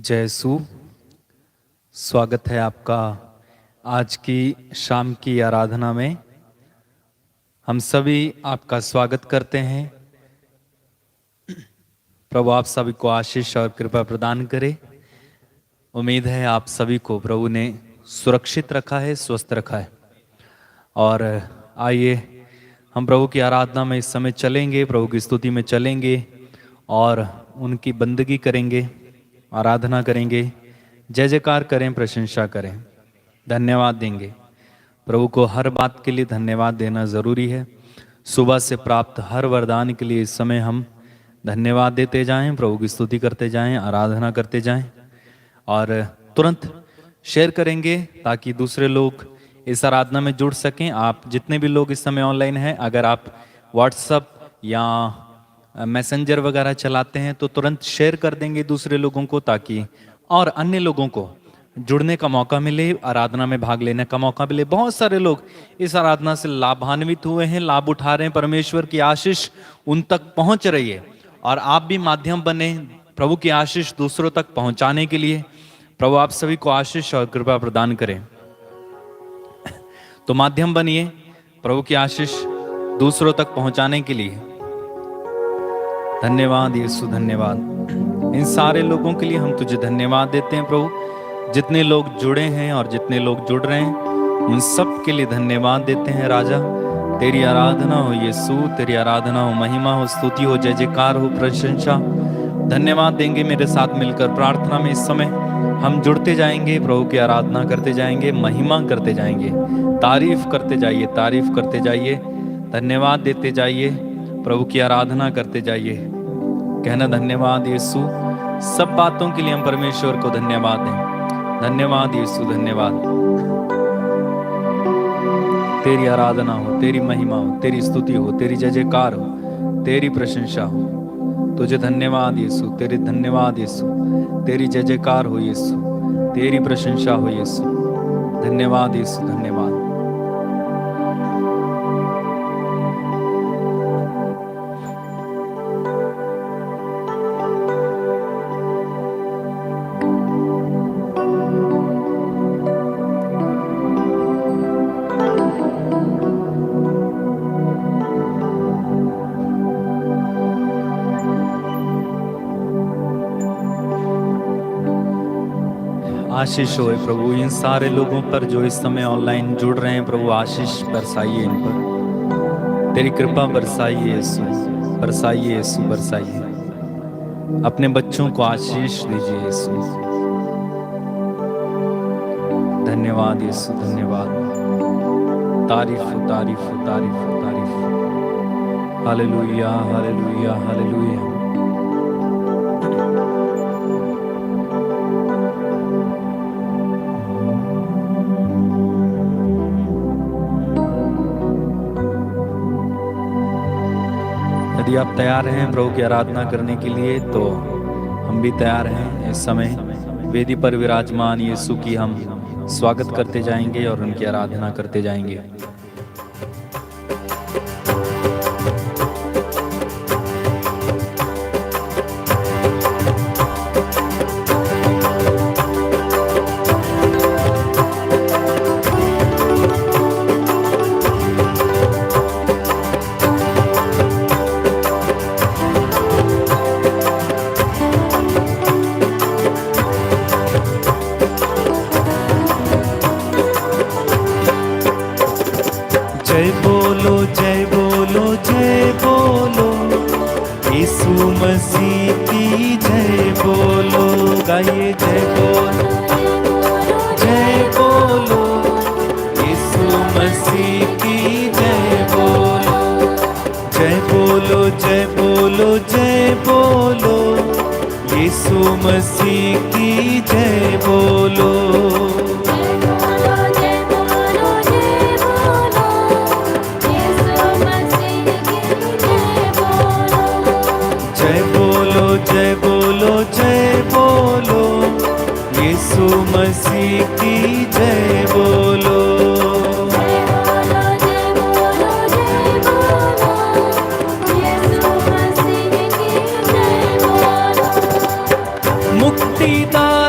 जय सु स्वागत है आपका आज की शाम की आराधना में। हम सभी आपका स्वागत करते हैं। प्रभु आप सभी को आशीष और कृपा प्रदान करे। उम्मीद है आप सभी को प्रभु ने सुरक्षित रखा है, स्वस्थ रखा है। और आइए हम प्रभु की आराधना में इस समय चलेंगे, प्रभु की स्तुति में चलेंगे और उनकी बंदगी करेंगे, आराधना करेंगे, जय जयकार करें, प्रशंसा करें, धन्यवाद देंगे। प्रभु को हर बात के लिए धन्यवाद देना ज़रूरी है। सुबह से प्राप्त हर वरदान के लिए इस समय हम धन्यवाद देते जाएं, प्रभु की स्तुति करते जाएं, आराधना करते जाएं और तुरंत शेयर करेंगे ताकि दूसरे लोग इस आराधना में जुड़ सकें। आप जितने भी लोग इस समय ऑनलाइन हैं, अगर आप व्हाट्सएप या मैसेंजर वगैरह चलाते हैं तो तुरंत शेयर कर देंगे दूसरे लोगों को, ताकि और अन्य लोगों को जुड़ने का मौका मिले, आराधना में भाग लेने का मौका मिले। बहुत सारे लोग इस आराधना से लाभान्वित हुए हैं, लाभ उठा रहे हैं। परमेश्वर की आशीष उन तक पहुंच रही है और आप भी माध्यम बने प्रभु की आशीष दूसरों तक पहुंचाने के लिए। प्रभु आप सभी को आशीष और कृपा प्रदान करें। तो माध्यम बनिए प्रभु की आशीष दूसरों तक पहुंचाने के लिए। धन्यवाद यीशु, धन्यवाद। इन सारे लोगों के लिए हम तुझे धन्यवाद देते हैं प्रभु। जितने लोग जुड़े हैं और जितने लोग जुड़ रहे हैं उन सब के लिए धन्यवाद देते हैं राजा। तेरी आराधना हो यीशु, तेरी आराधना हो, महिमा हो, स्तुति हो, जय जयकार हो, प्रशंसा। धन्यवाद देंगे मेरे साथ मिलकर प्रार्थना में। इस समय हम जुड़ते जाएंगे, प्रभु की आराधना करते जाएंगे, महिमा करते जाएंगे, तारीफ करते जाइए, तारीफ करते जाइए, धन्यवाद देते जाइए, प्रभु की आराधना करते जाइए। कहना धन्यवाद यीशु। सब बातों के लिए हम परमेश्वर को धन्यवाद दें। धन्यवाद यीशु, धन्यवाद। तेरी आराधना हो, तेरी महिमा हो, तेरी स्तुति हो, तेरी जय जयकार हो, तेरी प्रशंसा हो। तुझे धन्यवाद यीशु, तेरी धन्यवाद यीशु, तेरी जय जयकार हो यीशु, तेरी प्रशंसा हो यीशु। धन्यवाद यीशु, धन्यवाद। आशीष होए प्रभु इन सारे लोगों पर जो इस समय ऑनलाइन जुड़ रहे हैं। प्रभु आशीष बरसाइए इन पर, तेरी कृपा बरसाइए यीशु, बरसाइए यीशु, बरसाइए। अपने बच्चों को आशीष दीजिए यीशु। धन्यवाद यीशु, धन्यवाद। तारीफ हो, तारीफ हो, तारीफ हो, तारीफ। Hallelujah, hallelujah, hallelujah. यदि आप तैयार हैं प्रभु की आराधना करने के लिए तो हम भी तैयार हैं। इस समय वेदी पर विराजमान यीशु की हम स्वागत करते जाएंगे और उनकी आराधना करते जाएंगे। जय बोलो, जय बोलो, जय बोलो, यीशु मसीह की जय बोलो। गाइए जय बोलो, जय बोलो, यीशु मसीह की जय बोलो। जय बोलो, जय बोलो, जय बोलो, यीशु मसीह की जय बोलो। जय बोलो, जय बोलो, यीशु मसीह की जय बोलो। मुक्तिदाता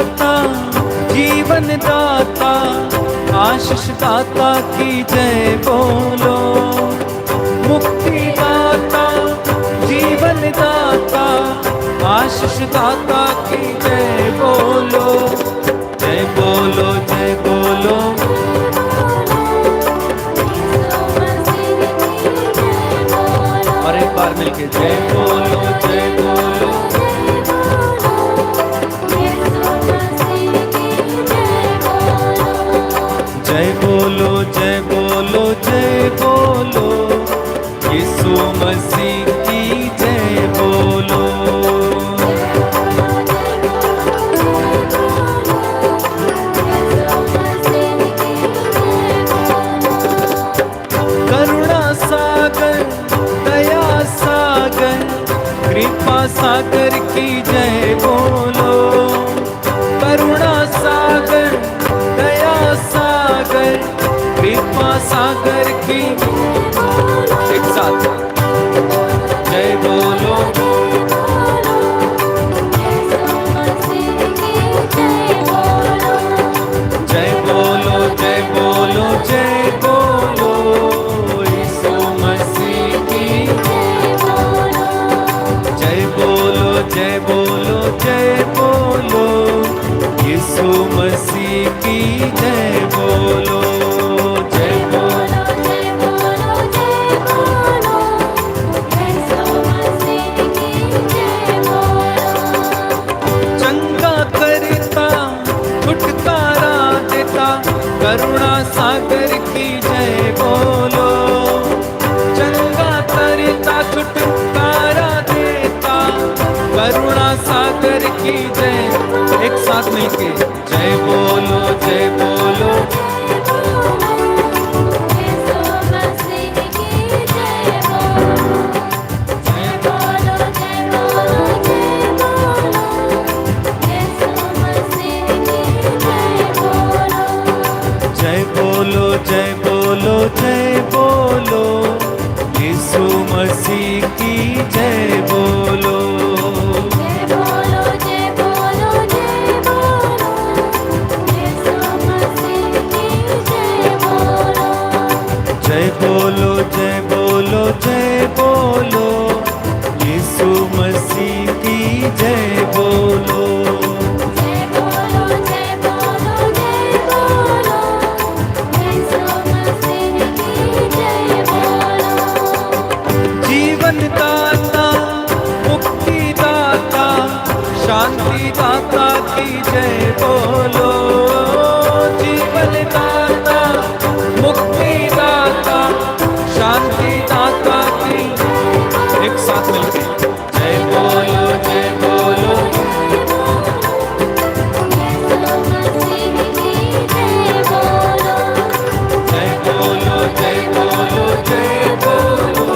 आशीष दाता की जय बोलो, मुक्ति दाता जीवन दाता आशीष दाता की जय बोलो, जय बोलो जय बोलो। और एक बार मिलके जय बोलो जय बोलो। जय बोलो जय बोलो जय बोलो, यीशु मसीह की जय बोलो। करुणा सागर दया सागर कृपा सागर की जय बोलो, करुणा सागर दया सागर कृपा सागर की एक साथ जय बोलो। जय बोलो जय बोलो जय बोलो, यीशु मसीह की जय बोलो जय बोलो जय बोलो, यीशु मसीह की जय बोलो। जय बोलो जय बोलो जय बोलो, यीशु मसीह की जय बोलो। चंगा करता छुटकारा देता करुणा सागर की जय बोलो, चंगा करता छुटकारा देता करुणा सागर की जय। एक साथ मिलके जय बोलो जय बोलो। जय बोलो जय बोलो जय बोलो, यीशु मसीह की जय बोलो। जय बोलो जय बोलो जय बोलो, यीशु मसीह की जय बोलो। जीवन दाता मुक्ति दाता शांति दाता की जय बोलो, जीवन दाता मुक्ति दाता शांति दाता की एक साथ मिलके जय बोलो जय बोलो। जय बोलो जय बोलो जय बोलो,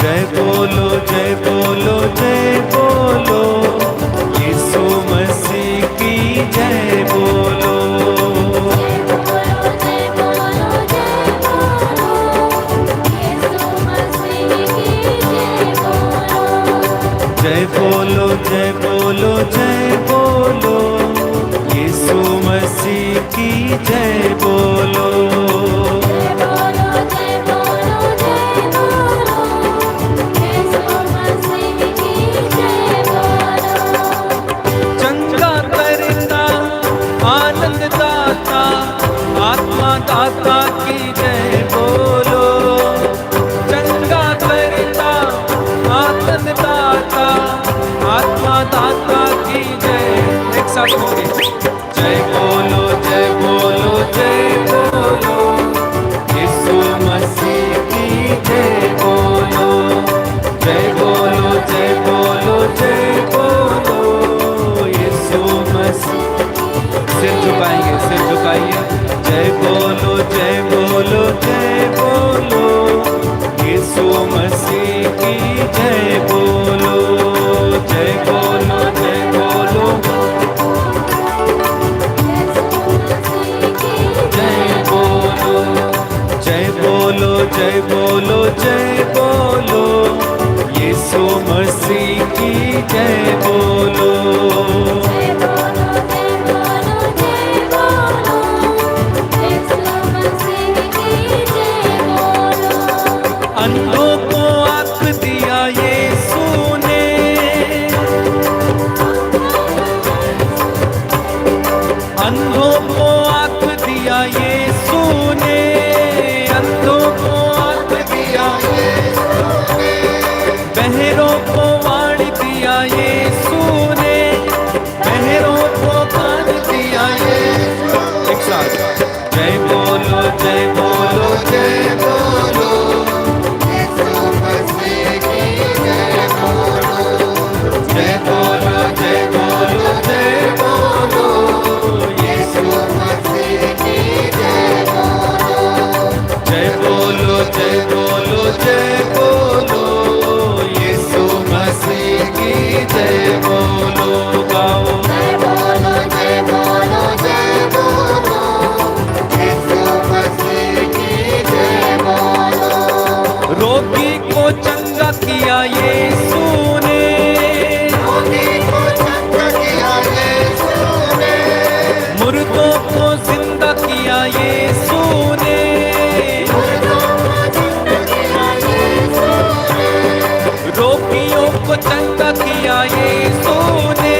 जय बोलो जय बोलो जय बोलो, यीशु मसीह की जय बोलो। जय बोलो जय बोलो जय बोलो, यीशु मसीह की जय बोलो। चंगा करता आनंद दाता आत्मा दाता की जय बोलो, चंगा करता आनंद दाता आत्मा दाता की जय। एक साथ होंगे जय बोलो जय बोलो जय बोलो। बहरों को वाणी दिया यीशु ने, बहरों को कान दिया यीशु। एक साथ जय बोलो जय बोलो जय बोलो, यीशु मसीह की जय बोलो, जय बोलो जय बोलो जय बोलो, यीशु मसीह की जय बोलो, जय बोलो जय बोलो जय बोलो, यीशु मसीह की जय बोलो। गाओ जय बोलो जय बोलो जय बोलो, यीशु मसीह की जय बोलो, रोगी को चंगा किया यीशु ने, रोगी को चंगा किया यीशु ने, मुर्दों को जिंदा किया यीशु ने, मुर्दों को जिंदा किया यीशु ने, रोगियों को चंगा किया यीशु ने,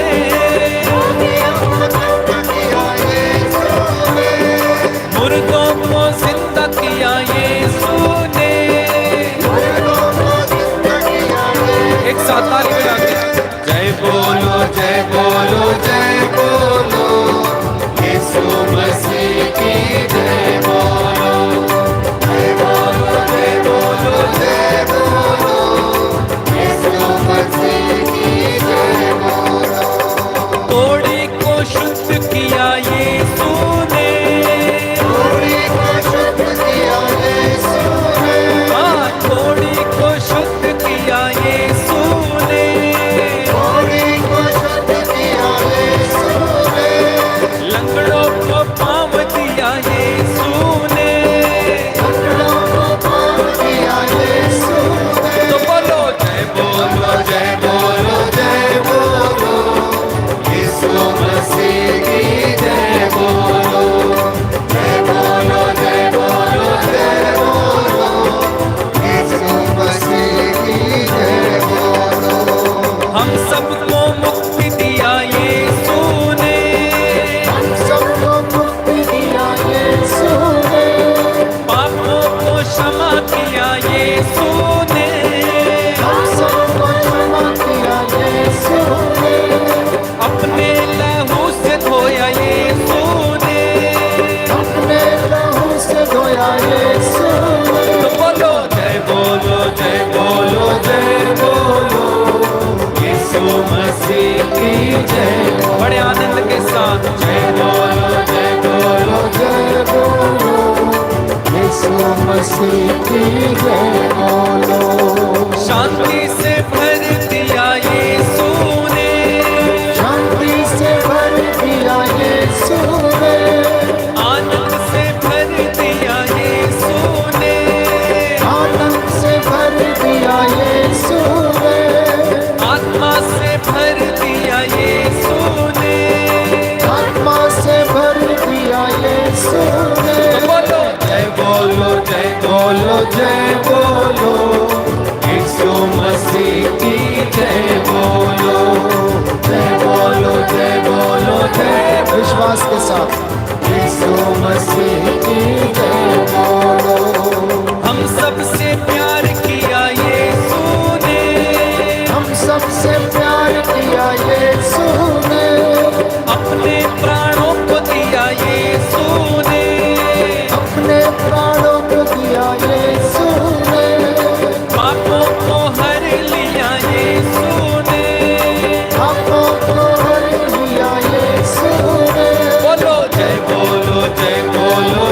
रोगियों को चंगा किया यीशु ने, मुर्दों को जिंदा किया यीशु ने। मुर्दों को जिंदा किया यीशु। एक साथ ताली बजा के जय बोलो जय बोलो जय बोलो, यीशु मसीह की जय बोलो, जय बोलो जय बोलो जय बोलो, यीशु मसीह की जय बोलो, कोड़ी को शुद्ध किया यीशु ने, कोड़ी को शुद्ध किया यीशु ने, हाँ कोड़ी को शुद्ध किया यीशु ने, कोड़ी को शुद्ध किया यीशु ने, लंगड़ों को पाँव दिया यीशु ने। लंगड़ों को पाँव दिया यीशु ने, तो बोलो जय बोलो जय बोलो जय बोलो, यीशु मसीह की जय बोलो, जय बोलो जय बोलो जय बोलो, यीशु मसीह की जय बोलो, हम सबको मुक्ति दिया यीशु ने, हम सबको मुक्ति दिया यीशु ने, पापों को क्षमा किया यीशु ने, हम सबको क्षमा किया यीशु ने, अपने लहू से धोया यीशु ने। अपने लहू से धोया यीशु ने, तो बोलो जय बोलो जय बोलो जय बोलो, यीशु मसीह की जय। बड़े आनंद के साथ जय बोलो जय बोलो। जय बोलो, यीशु मसीह की जय बोलो, शांति से भर दिया यीशु ने, शांति से भर दिया यीशु ने, आनंद से भर दिया यीशु ने, आनंद से भर दिया यीशु ने, आत्मा से भर दिया यीशु ने। आत्मा से भर दिया यीशु ने, तो बोलो जय बोलो जय बोलो जय बोलो, यीशु मसीह की जय बोलो, जय बोलो जय बोलो जय, विश्वास के साथ यीशु मसीह की जय बोलो, हम सबसे प्यार किया यीशु ने, हम सबसे प्यार किया यीशु ने, अपने प्राणों को दिया यीशु ने, अपने प्राणों को दिया यीशु ने, पापों को हर लिया यीशु ने। पापों को हर लिया यीशु ने, बोलो जय बोलो जय बोलो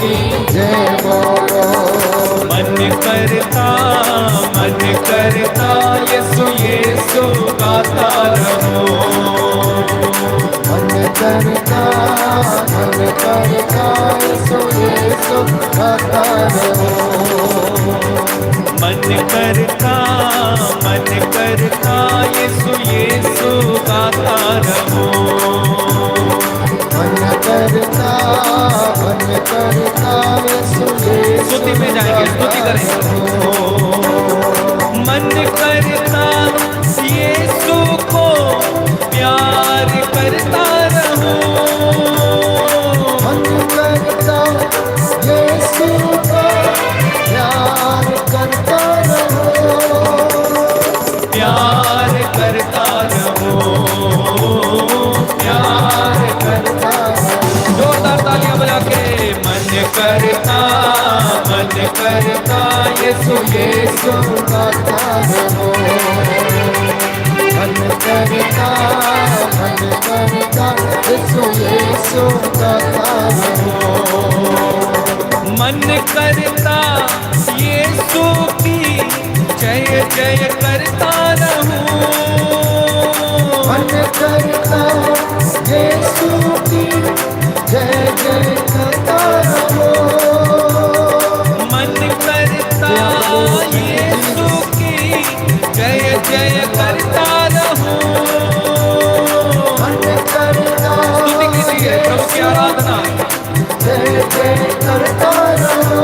की जय बोलो। मन करता यीशु यीशु गाता रहो। मन करता यीशु यीशु गाता रहो। मन करता यीशु यीशु गाता रहो। मन करता यीशु यीशु स्तुति में जाएंगे, स्तुति करेंगे। मन करता यीशु को प्यार करता रहो। मन करता यीशु को प्यार करता रहो। प्यार करता रहो, प्यार करता रहो। जोरदार तालियां बजा के मन करता यीशु यीशु गाता रहो। मन करता यीशु यीशु गाता रहो। मन करता यीशु की जय जय करता रहूं। मन करता यीशु की जय जय करता रहो। मन करता यीशु की जय जय करता रहूं। मन करता स्तुति कीजिए प्रभु की आराधना। जय जय करता रहो।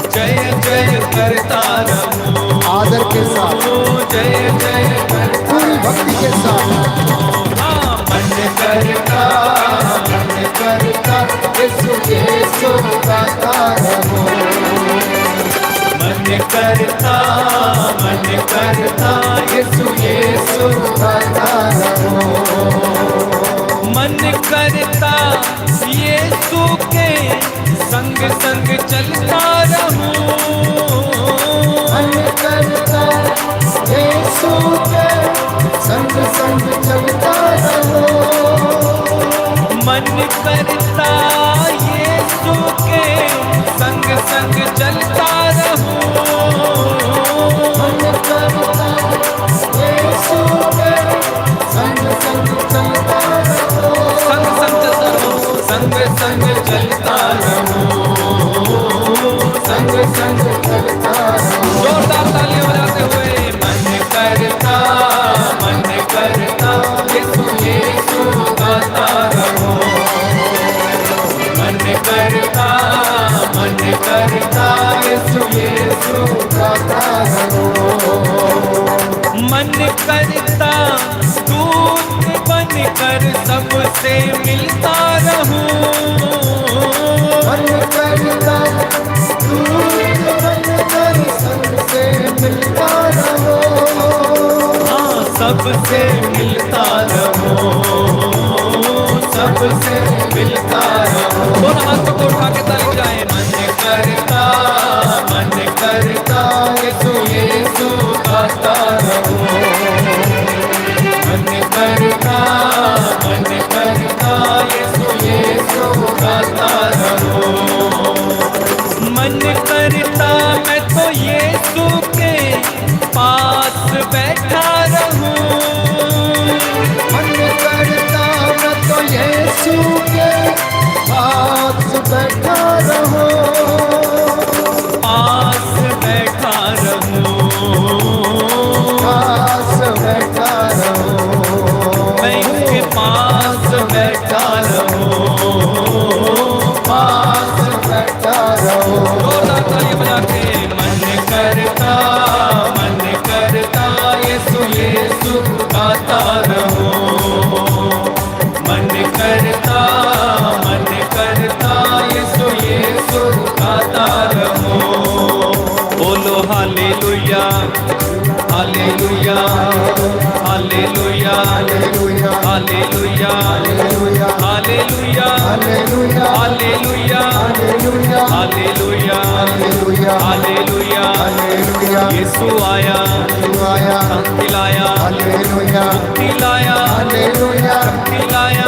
जय जय करता रहूं। आदर के साथ, जय जय करता पूरी भक्ति के साथ। हाँ, मन करता यीशु यीशु गाता रहो। मन करता यीशु यीशु गाता रहो। मन करता यीशु के संग संग चलता रहूं। मन करता यीशु के संग संग चलता रहो। मन करता यीशु के संग संग चलता रहूं। मन करता यीशु के संग संग चलता रहो। संग संग चलता रहूं। संग संग चलता रहो। जोरदार तालियां बजाते हुए मन करता यीशु यीशु गाता रहो। मन करता यीशु यीशु गाता रहो। मन करता दूत बनकर सबसे मिलता रहूं। मन करता दूत बनकर सबसे मिलता रहो। हाँ, सबसे मिलता रहो, सबसे मिलता रहो। दोनों हाथों को उठा के ताली बजाएं। मन करता यीशु यीशु गाता रहो। मन करता यीशु यीशु गाता रहो। मन करता मैं तो यीशु के पास बैठा रहूं। मन करता मैं तो यीशु के पास बैठा रहो। पास बैठा रहूं। पास बैठा रहो। मैं उसके पास बैठा रहूं। पास बैठा रहो। जोरदार तालियां बजा के मन करता यीशु यीशु गाता रहो। मन करता यीशु यीशु गाता रहो। बोलो hallelujah hallelujah hallelujah hallelujah hallelujah hallelujah hallelujah hallelujah hallelujah hallelujah hallelujah hallelujah hallelujah. Hallelujah Yeshu आया, आया शांति लाया, हालेलुया मुक्ति लाया, हालेलुया शक्ति लाया,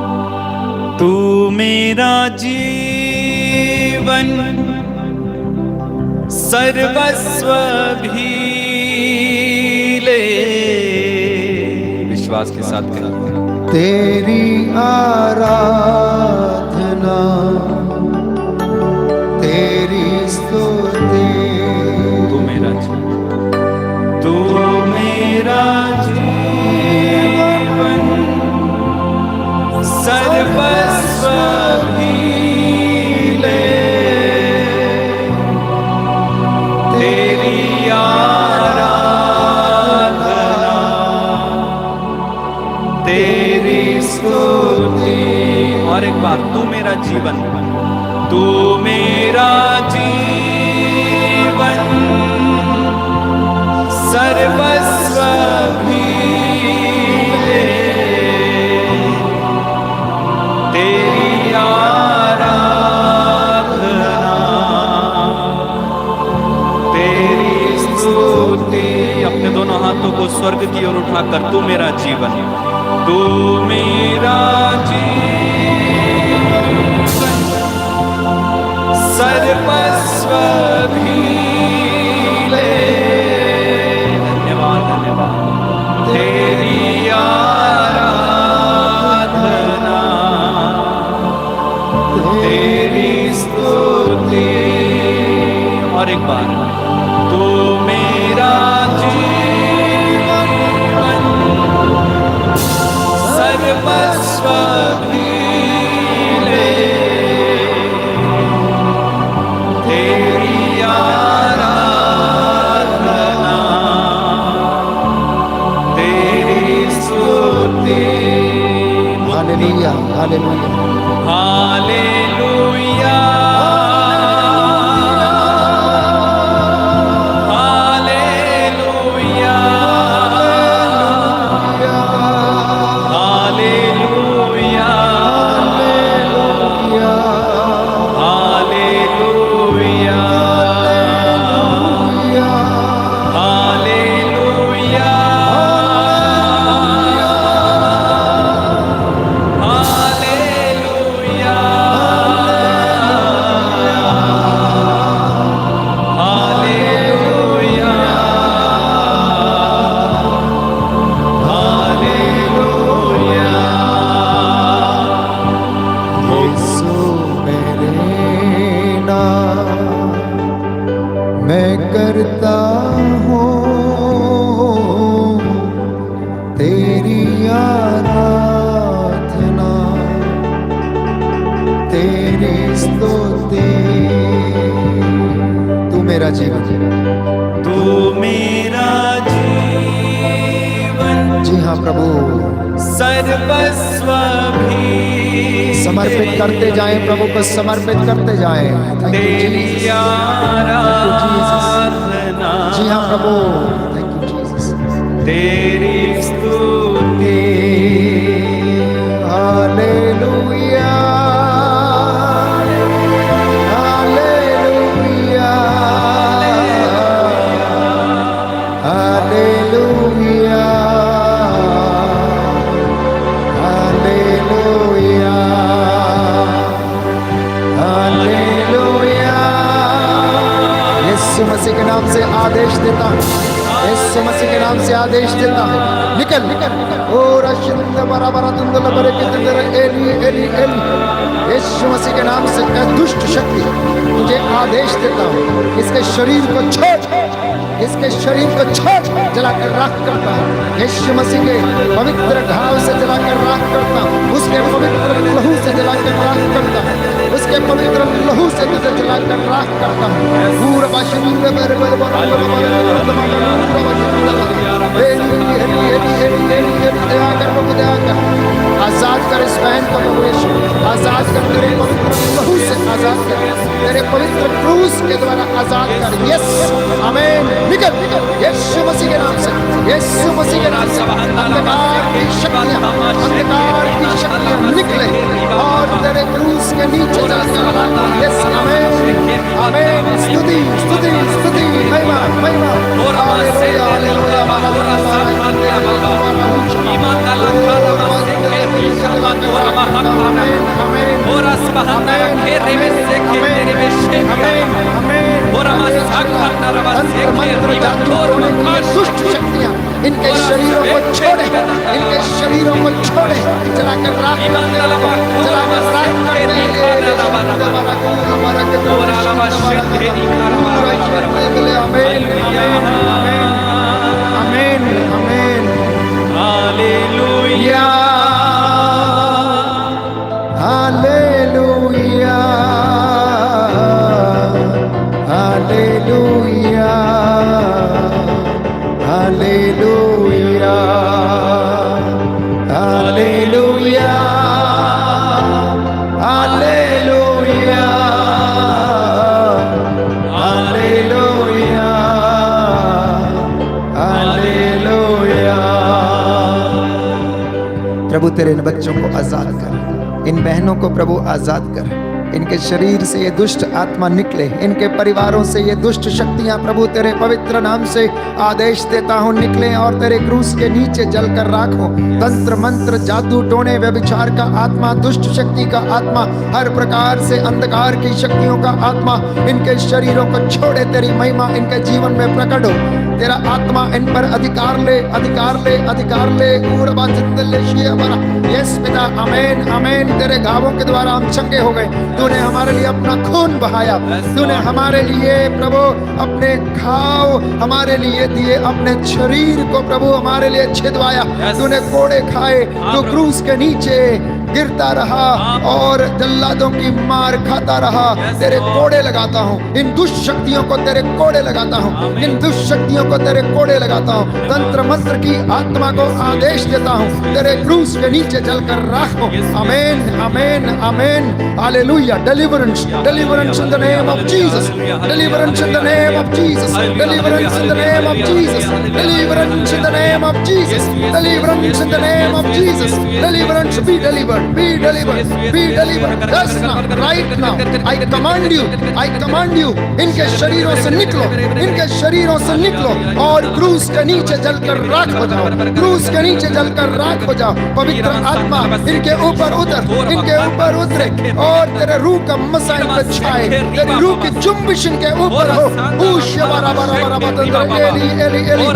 तू मेरा जीवन सर्वस्व भी ले, विश्वास के साथ करें। तेरी आराधना, तेरी स्तुति, तू मेरा जीवन सर्वस्व भी ले, तेरी आराधना, तेरी स्तुति। और एक बार, तू मेरा जीवन, तू मेरा जीवन सर्वस्व भी ले, तेरी आराधना, तेरी स्तुति। अपने दोनों हाथों को स्वर्ग की ओर उठाकर, तू मेरा जीवन, तू मेरा जीवन सर्वस्व भी ले, धन्यवाद धन्यवाद, तेरी आराधना, तेरी स्तुति। और एक बार, तू मेरा जीवन सर्वस्व भी ले, तेरी आराधना, तेरी स्तुति। हालेलुया, हालेलुया, हालेलुया, मैं करता हूँ तेरी आराधना, तेरी स्तुति। तू मेरा जीवन, तू मेरा जीवन, जी हाँ प्रभु, सर्वस्व भी समर्पित करते जाएं, प्रभु को समर्पित करते जाएं। तेरी आराधना, जी हाँ प्रभु, थैंक यू जीसस, तेरी स्तुति। Hallelujah, hallelujah, hallelujah, hallelujah, hallelujah. Yeshu मसीह के नाम से आदेश देता हूँ, यीशु मसीह के नाम से आदेश देता हूँ, निकल निकल। और अशिंद बराबर तुंदल बरे के तुंदर एली एली एली। यीशु मसीह के नाम से दुष्ट शक्ति तुझे आदेश देता हूँ, इसके शरीर को छोड़, इसके शरीर को छोड़, जलाकर राख करता हूँ। यीशु मसीह के पवित्र घाव से जलाकर राख करता हूँ, उसके पवित्र लहू से जलाकर राख करता हूँ, उसके पवित्र लहू से तुझे जलाकर राख करता हूँ। पूरा बाशिंद बरे बरे आजाद कर इस बहन को प्रभु यीशु, आजाद कर, तेरे पवित्र लहू से आजाद कर, तेरे पवित्र क्रूस के द्वारा आजाद कर। यस आमीन, निकल यीशु मसीह के नाम से, यीशु मसीह के नाम से अंधकार की शक्तियां, अंधकार की शक्तियां निकले और तेरे क्रूस के नीचे चलकर। यस आमीन, आमीन। स्तुति स्तुति स्तुति, महिमा महिमा। हालेलुया हालेलुया दुष्ट शक्तियां इनके शरीरों को छोड़े, इनके शरीरों को छोड़े, जलाकर राख जलाकर राख आमीन आमीन hallelujah hallelujah hallelujah hallelujah hallelujah hallelujah hallelujah hallelujah. प्रभु तेरे इन बच्चों को आजाद कर, इन बहनों को प्रभु आजाद कर, इनके शरीर से ये दुष्ट आत्मा निकले, इनके परिवारों से ये दुष्ट शक्तियां प्रभु तेरे पवित्र नाम से आदेश देता हूं निकले और तेरे क्रूस के नीचे जलकर राख हो। तंत्र मंत्र जादू टोने व्यभिचार का आत्मा, दुष्ट शक्ति का आत्मा, हर प्रकार से अंधकार की शक्तियों का आत्मा इनके शरीरों को छोड़े, तेरी महिमा इनके जीवन में प्रकट हो। तेरा आत्मा इन पर अधिकार ले, अधिकार ले, अधिकार ले। यस पिता आमीन आमीन। तेरे घावों के द्वारा हम चंगे हो गए, तूने हमारे लिए अपना खून बहाया, तूने हमारे लिए प्रभु अपने घाव हमारे लिए दिए, अपने शरीर को प्रभु हमारे लिए छिदवाया, तूने कोड़े खाए, तू क्रूस के नीचे गिरता रहा और जल्लादों की मार खाता रहा। तेरे कोड़े लगाता हूँ, इन दुष्ट शक्तियों को तेरे कोड़े लगाता हूँ, इन दुष्ट शक्तियों को तेरे कोड़े लगाता हूँ। तंत्र मंत्र की आत्मा को आदेश देता हूँ, तेरे क्रूस के नीचे जलकर राखो। आमीन आमीन आमीन hallelujah. Deliverance deliverance in the name of Jesus, deliverance in the name of Jesus, deliverance in the name of Jesus, deliverance in the name of Jesus, deliverance in the name of Jesus, deliverance be delivered, be delivered, be delivered just now, right now. I command you, I command you, इनके शरीरों से निकलो, इनके शरीरों से निकलो और क्रूस के नीचे जलकर राख हो जाओ, क्रूस के नीचे जलकर राख हो जाओ। पवित्र आत्मा इनके ऊपर उतर, इनके ऊपर उतरे और तेरे रूह का मसा इन पर छाए, तेरी रूह की जुम्बिश इनके ऊपर हो। Eli Eli Eli.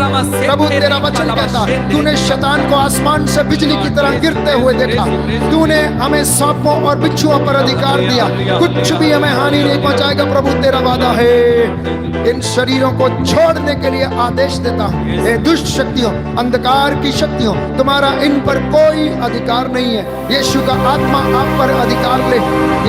प्रभु तेरा वचन कहता, तूने शैतान को आसमान से बिजली की तरह गिरते हुए देखा, तूने हमें सांपों और बिच्छुओं पर अधिकार दिया, कुछ भी हमें हानि नहीं पहुंचाएगा। प्रभु तेरा वादा है, इन शरीरों को छोड़ने के लिए आदेश देता हूं। ये दुष्ट शक्तियों, अंधकार की शक्तियों, तुम्हारा इन पर कोई अधिकार नहीं है। यीशु का आत्मा आप पर अधिकार ले,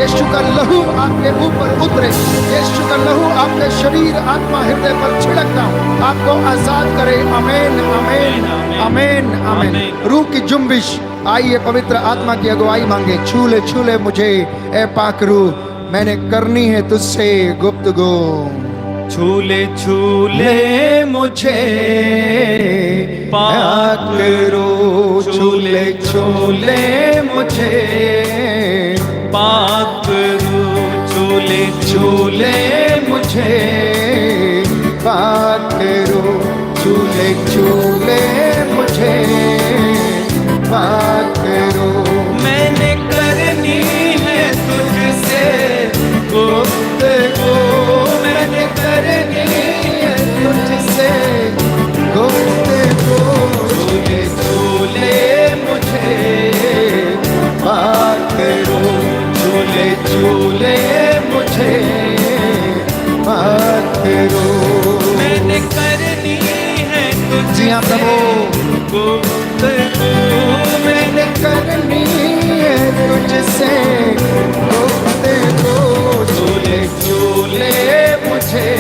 यीशु का लहू आपके ऊपर उतरे, यीशु का लहू आपके शरीर आत्मा हृदय पर छिड़कता हूं, आपको आजाद करे। आमीन आमीन आमीन आमीन। रूह की जुम्बिश आइए, पवित्र आत्मा की अगुवाई मांगे। छूले छूले मुझे ए पाक रूह, मैंने करनी है तुझसे गुफ्तगू। छूले छूले मुझे पाक रूह, छूले छूले मुझे पाक रूह, छूले छूले मुझे पाक रूह, छूले छूले मुझे बात करो। मैंने करनी है तुझसे गुफ्तगू, मैंने करनी है तुझसे गुफ्तगू। छूले छूले मुझे बात करो, छूले छूले मुझे बात करो। मैंने करनी है तुझसे गुफ्तगू, मैंने करनी है तुझसे गुफ्तगू। छूले छूले मुझे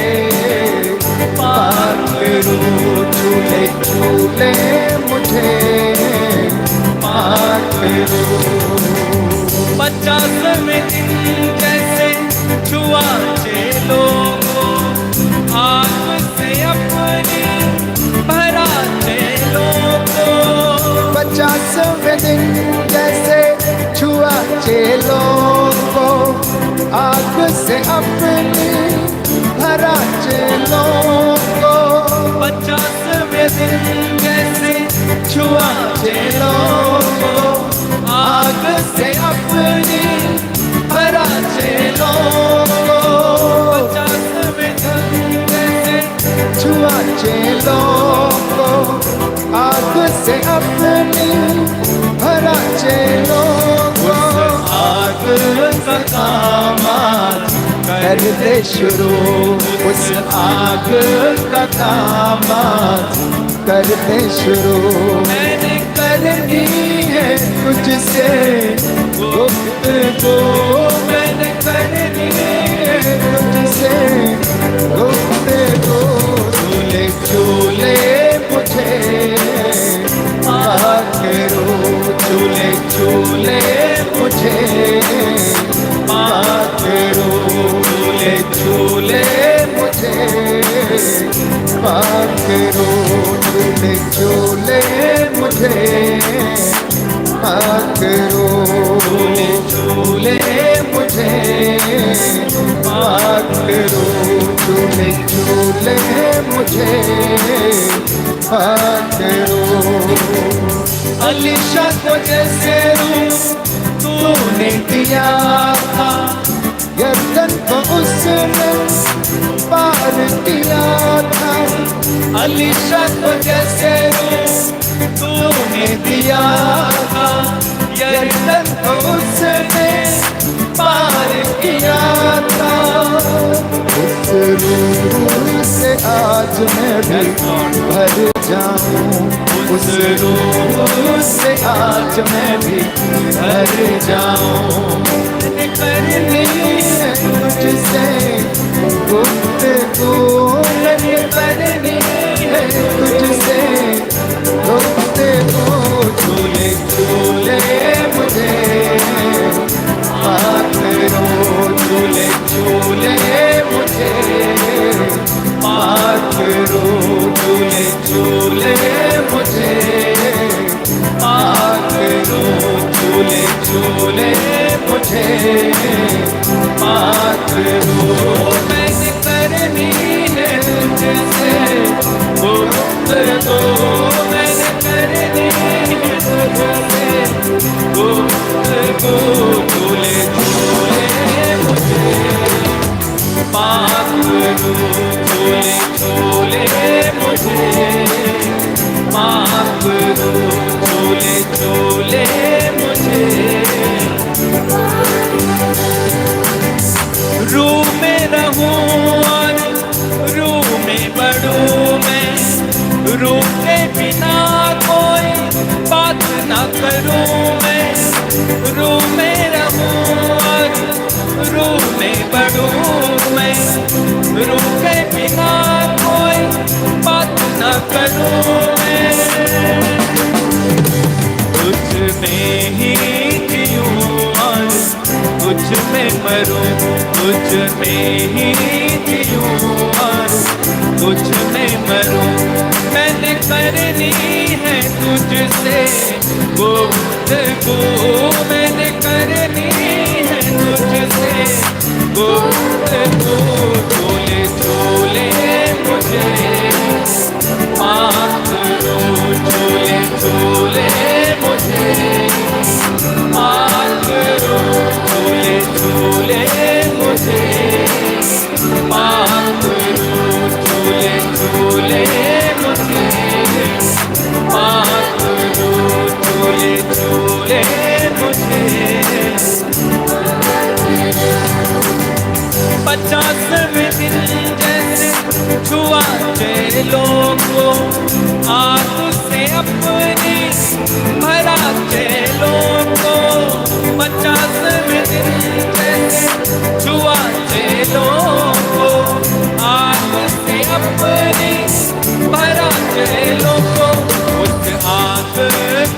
पाक रूह, छूले छूले मुझे पाक रूह। 50वें दिन जैसे छुआ चेलों को, आग से अपनी भरा चेलों को। 50वें दिन जैसे छुआ चेलों को, आग से अपनी भरा चेलों को। 50वें दिन जैसे छुआ चेलों को, आग से अपनी भरा चेलों को। 50वें दिन जैसे छुआ चेलों को, आग से अपनी भरा चेलों को। आग का काम आज कर दे शुरू, उस आग का काम आज कर दे शुरू। मैंने करनी है तुझसे गुफ्तगू, मैंने करनी है तुझसे गुफ्तगू। झूले झूले मुझे आखिरो, झूले झूले मुझे आखिरो। झूले झूले मुझे आखिरो, झूले झूले मुझे आखिरो। झूले झूले मुझे आखिरो, झूले झूले मुझे आखिरो। अलीशा को जैसे रूप तूने दिया था, गर्दन को उसने पार किया था। अलीशा को जैसे रूप तूने दिया था, गर्दन को उसने पार किया था। उस रूह से आज मैं भी भर जाऊं, उस रूह से आज मैं भी भर जाऊं। करनी है तुझसे गुफ्तगू, करनी है तुझसे गुफ्तगू। झूले झूले मुझे आखिरो, झूले झूले मुझे आखिरो। झूले झूले मुझे आखिरो, झूले झूले मुझे आखिरो। मैंने करनी है तुझसे गुफ्तगू, मैंने करनी है तुझसे गुफ्तगू। झूले झूले मुझे आखिरो, झूले झूले मुझे आखिरो। झूले झूले मुझे रूह में रहूं और रूह में बढ़ूं मैं, रूह के बिना कोई बात ना करूं मैं। रूह में रहूं और रूह में बढ़ूं मैं, रूह के बिना कोई बात ना करूं मैं। तुझ में ही जीऊं और तुझ में मरूं, तुझ में ही जीऊं और तुझ में मरूं। मैंने करनी है तुझसे गुफ्तगू, मैंने करनी है तुझसे गुफ्तगू। झूले झूले मुझे आखिरो, झूले झूले मुझे आखिरो। झूले झूले मुझे आखिरो, झूले झूले मुझे आखिरो। झूले झूले मुझे 50वें दिन जैसे छुआ चेलों को, आग से अपनी भरा चेलों को। 50वें दिन जैसे छुआ चेलों को, आग से अपनी भरा चेलों को। उस आग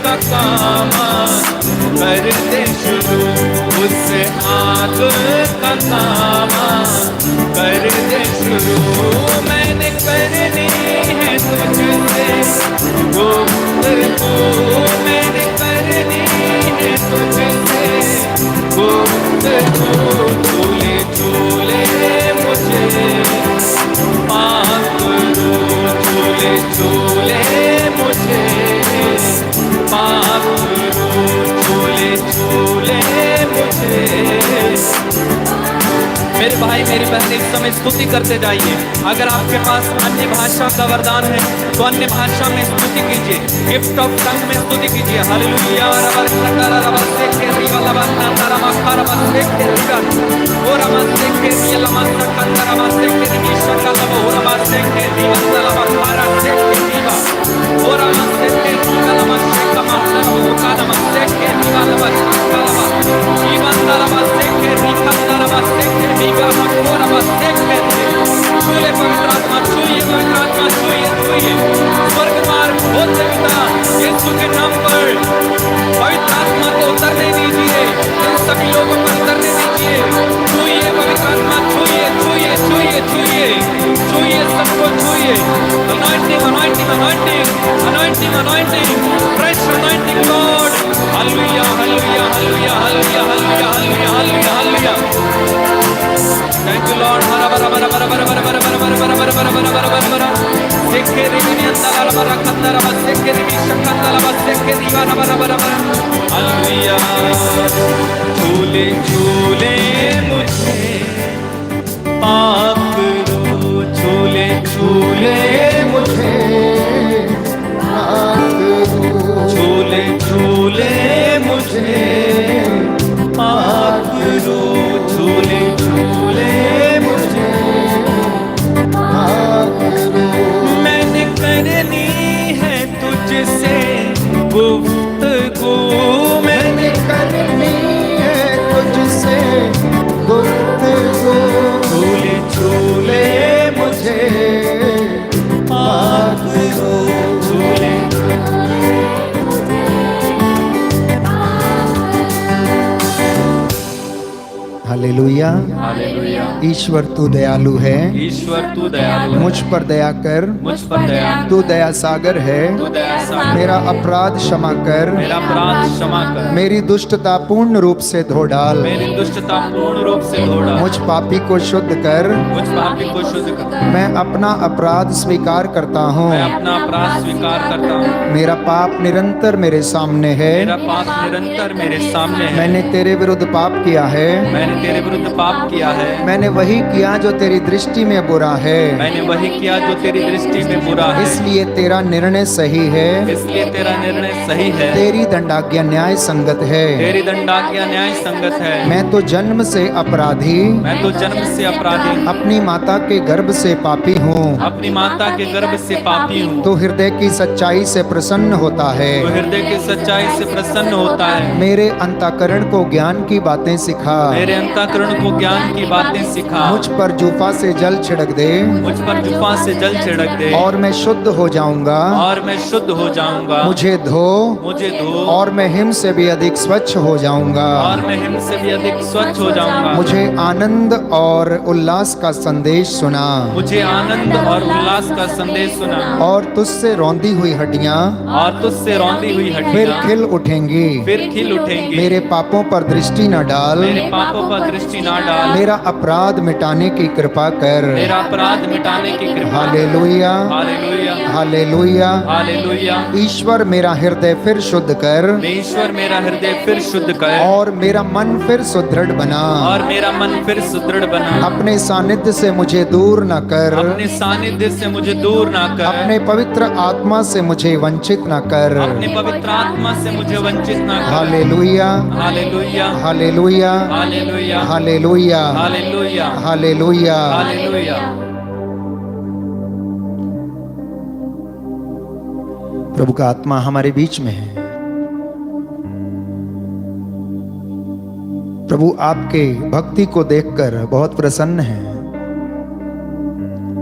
का काम कर दे शुरू, उस आग का काम कर दे शुरू। मैंने करनी है तुझसे गुफ्तगू, मैंने करनी है तुझसे गुफ्तगू। झूले झूले मुझे आखिरो, झूले भाई मेरी बहन इस समय स्तुति करते जाइए। अगर आपके पास अन्य भाषा का वरदान है तो अन्य भाषा में स्तुति कीजिए, गिफ्ट ऑफ टंग में स्तुति कीजिए। हालेलुया छूले पवित्र आत्मा, छूइए पवित्र आत्मा, छूइए छूइए। स्वर्ग द्वार खोलते पिता यीशु के नाम पर पवित्र आत्मा को उतरने दीजिए, इन सभी लोगों पर उतरने दीजिए। छूइए पवित्र आत्मा, छूइए छूइए छूइए छूइए छूइए, सबको छूइए। anointing anointing anointing anointing anointing fresh anointing Lord. Hallelujah hallelujah hallelujah hallelujah hallelujah hallelujah hallelujah. Thank you Lord. हरा बरा बरा बरा बरा बरा बरा बरा बरा बरा बरा बरा बरा बरा बरा सेके रिबिनी अंदर बरा कंदर बस सेके रिबी शक्कंदर बस सेके दीवाना बरा बरा बरा। हालेलुया। झूले झूले मुझे पाप करो, झूले झूले मुझे झूले झूले मुझे पाप करो, झूले झूले मुझे मैंने करनी है तुझसे गुफ्तगू, मैंने करनी है तुझसे गुफ्तगू, झूले झूले मुझे पाप करो, झूले हालेलुया। हालेलुया। ईश्वर तू दयालु है, ईश्वर तू दयालु है, मुझ पर दया कर, मुझ पर दया, तू दया सागर है, तू दया सागर, मेरा अपराध क्षमा कर, मेरा अपराध क्षमा कर, मेरी दुष्टता पूर्ण रूप से धो डाल, मेरी दुष्टता पूर्ण रूप से धो डाल, मुझ पापी को शुद्ध कर, मुझ पापी को शुद्ध कर। मैं अपना अपराध स्वीकार करता हूँ, मैं अपना अपराध स्वीकार करता हूँ, मेरा पाप निरंतर मेरे सामने है, मेरा पाप निरंतर मेरे सामने है, मैंने तेरे विरुद्ध पाप किया है, मैंने तेरे विरुद्ध पाप किया है, मैंने वही किया जो तेरी दृष्टि में बुरा है, मैंने वही किया जो तेरी दृष्टि में बुरा है, इसलिए तेरा निर्णय सही है, इसलिए तेरा निर्णय सही है, तेरी दंडाज्ञा न्याय संगत है, तेरी दंडाज्ञा न्याय संगत है। मैं तो जन्म से अपराधी, मैं तो जन्म से अपराधी, अपनी माता के गर्भ से पापी हूँ, अपनी माता के गर्भ से पापी हूँ। तो हृदय की सच्चाई से प्रसन्न होता है, तो हृदय की सच्चाई से प्रसन्न होता है। मेरे अंतःकरण को ज्ञान की बातें सिखा, मेरे अंतःकरण को ज्ञान की बातें सिखा, मुझ पर जूफा से जल छिड़क दे, मुझ पर जुफा से जल छिड़क दे, और मैं शुद्ध हो जाऊंगा, और मैं शुद्ध हो जाऊंगा। मुझे धो, मुझे धो, और मैं हिम से भी अधिक स्वच्छ हो जाऊंगा, और मैं हिम से भी अधिक स्वच्छ हो जाऊंगा। मुझे आनंद और उल्लास का संदेश सुना, मुझे आनंद और उल्लास का संदेश सुना, और तुझसे रौंदी हुई हड्डियां और तुझसे रौंदी हुई फिर हड्डियां खिल उठेंगी, फिर खिल उठेंगी। मेरे पापों पर दृष्टि न डाल, मेरे पापों पर दृष्टि ना डाल, मेरा अपराध मिटाने की कृपा कर, मेरा अपराध मिटाने की कृपा। Hallelujah hallelujah hallelujah. हालेलुया। ईश्वर मेरा हृदय फिर शुद्ध कर, ईश्वर मेरा हृदय फिर शुद्ध कर, और मेरा मन फिर सुदृढ़ बना, और मेरा मन फिर सुदृढ़ बना। अपने सानिध्य से मुझे दूर न कर, अपने सानिध्य से मुझे दूर ना कर, अपने पवित्र आत्मा से मुझे वंचित न कर, अपने पवित्र आत्मा से मुझे वंचित ना कर। Hallelujah hallelujah hallelujah hallelujah hallelujah hallelujah hallelujah. Hallelujah. प्रभु का आत्मा हमारे बीच में है। प्रभु आपके भक्ति को देखकर बहुत प्रसन्न है,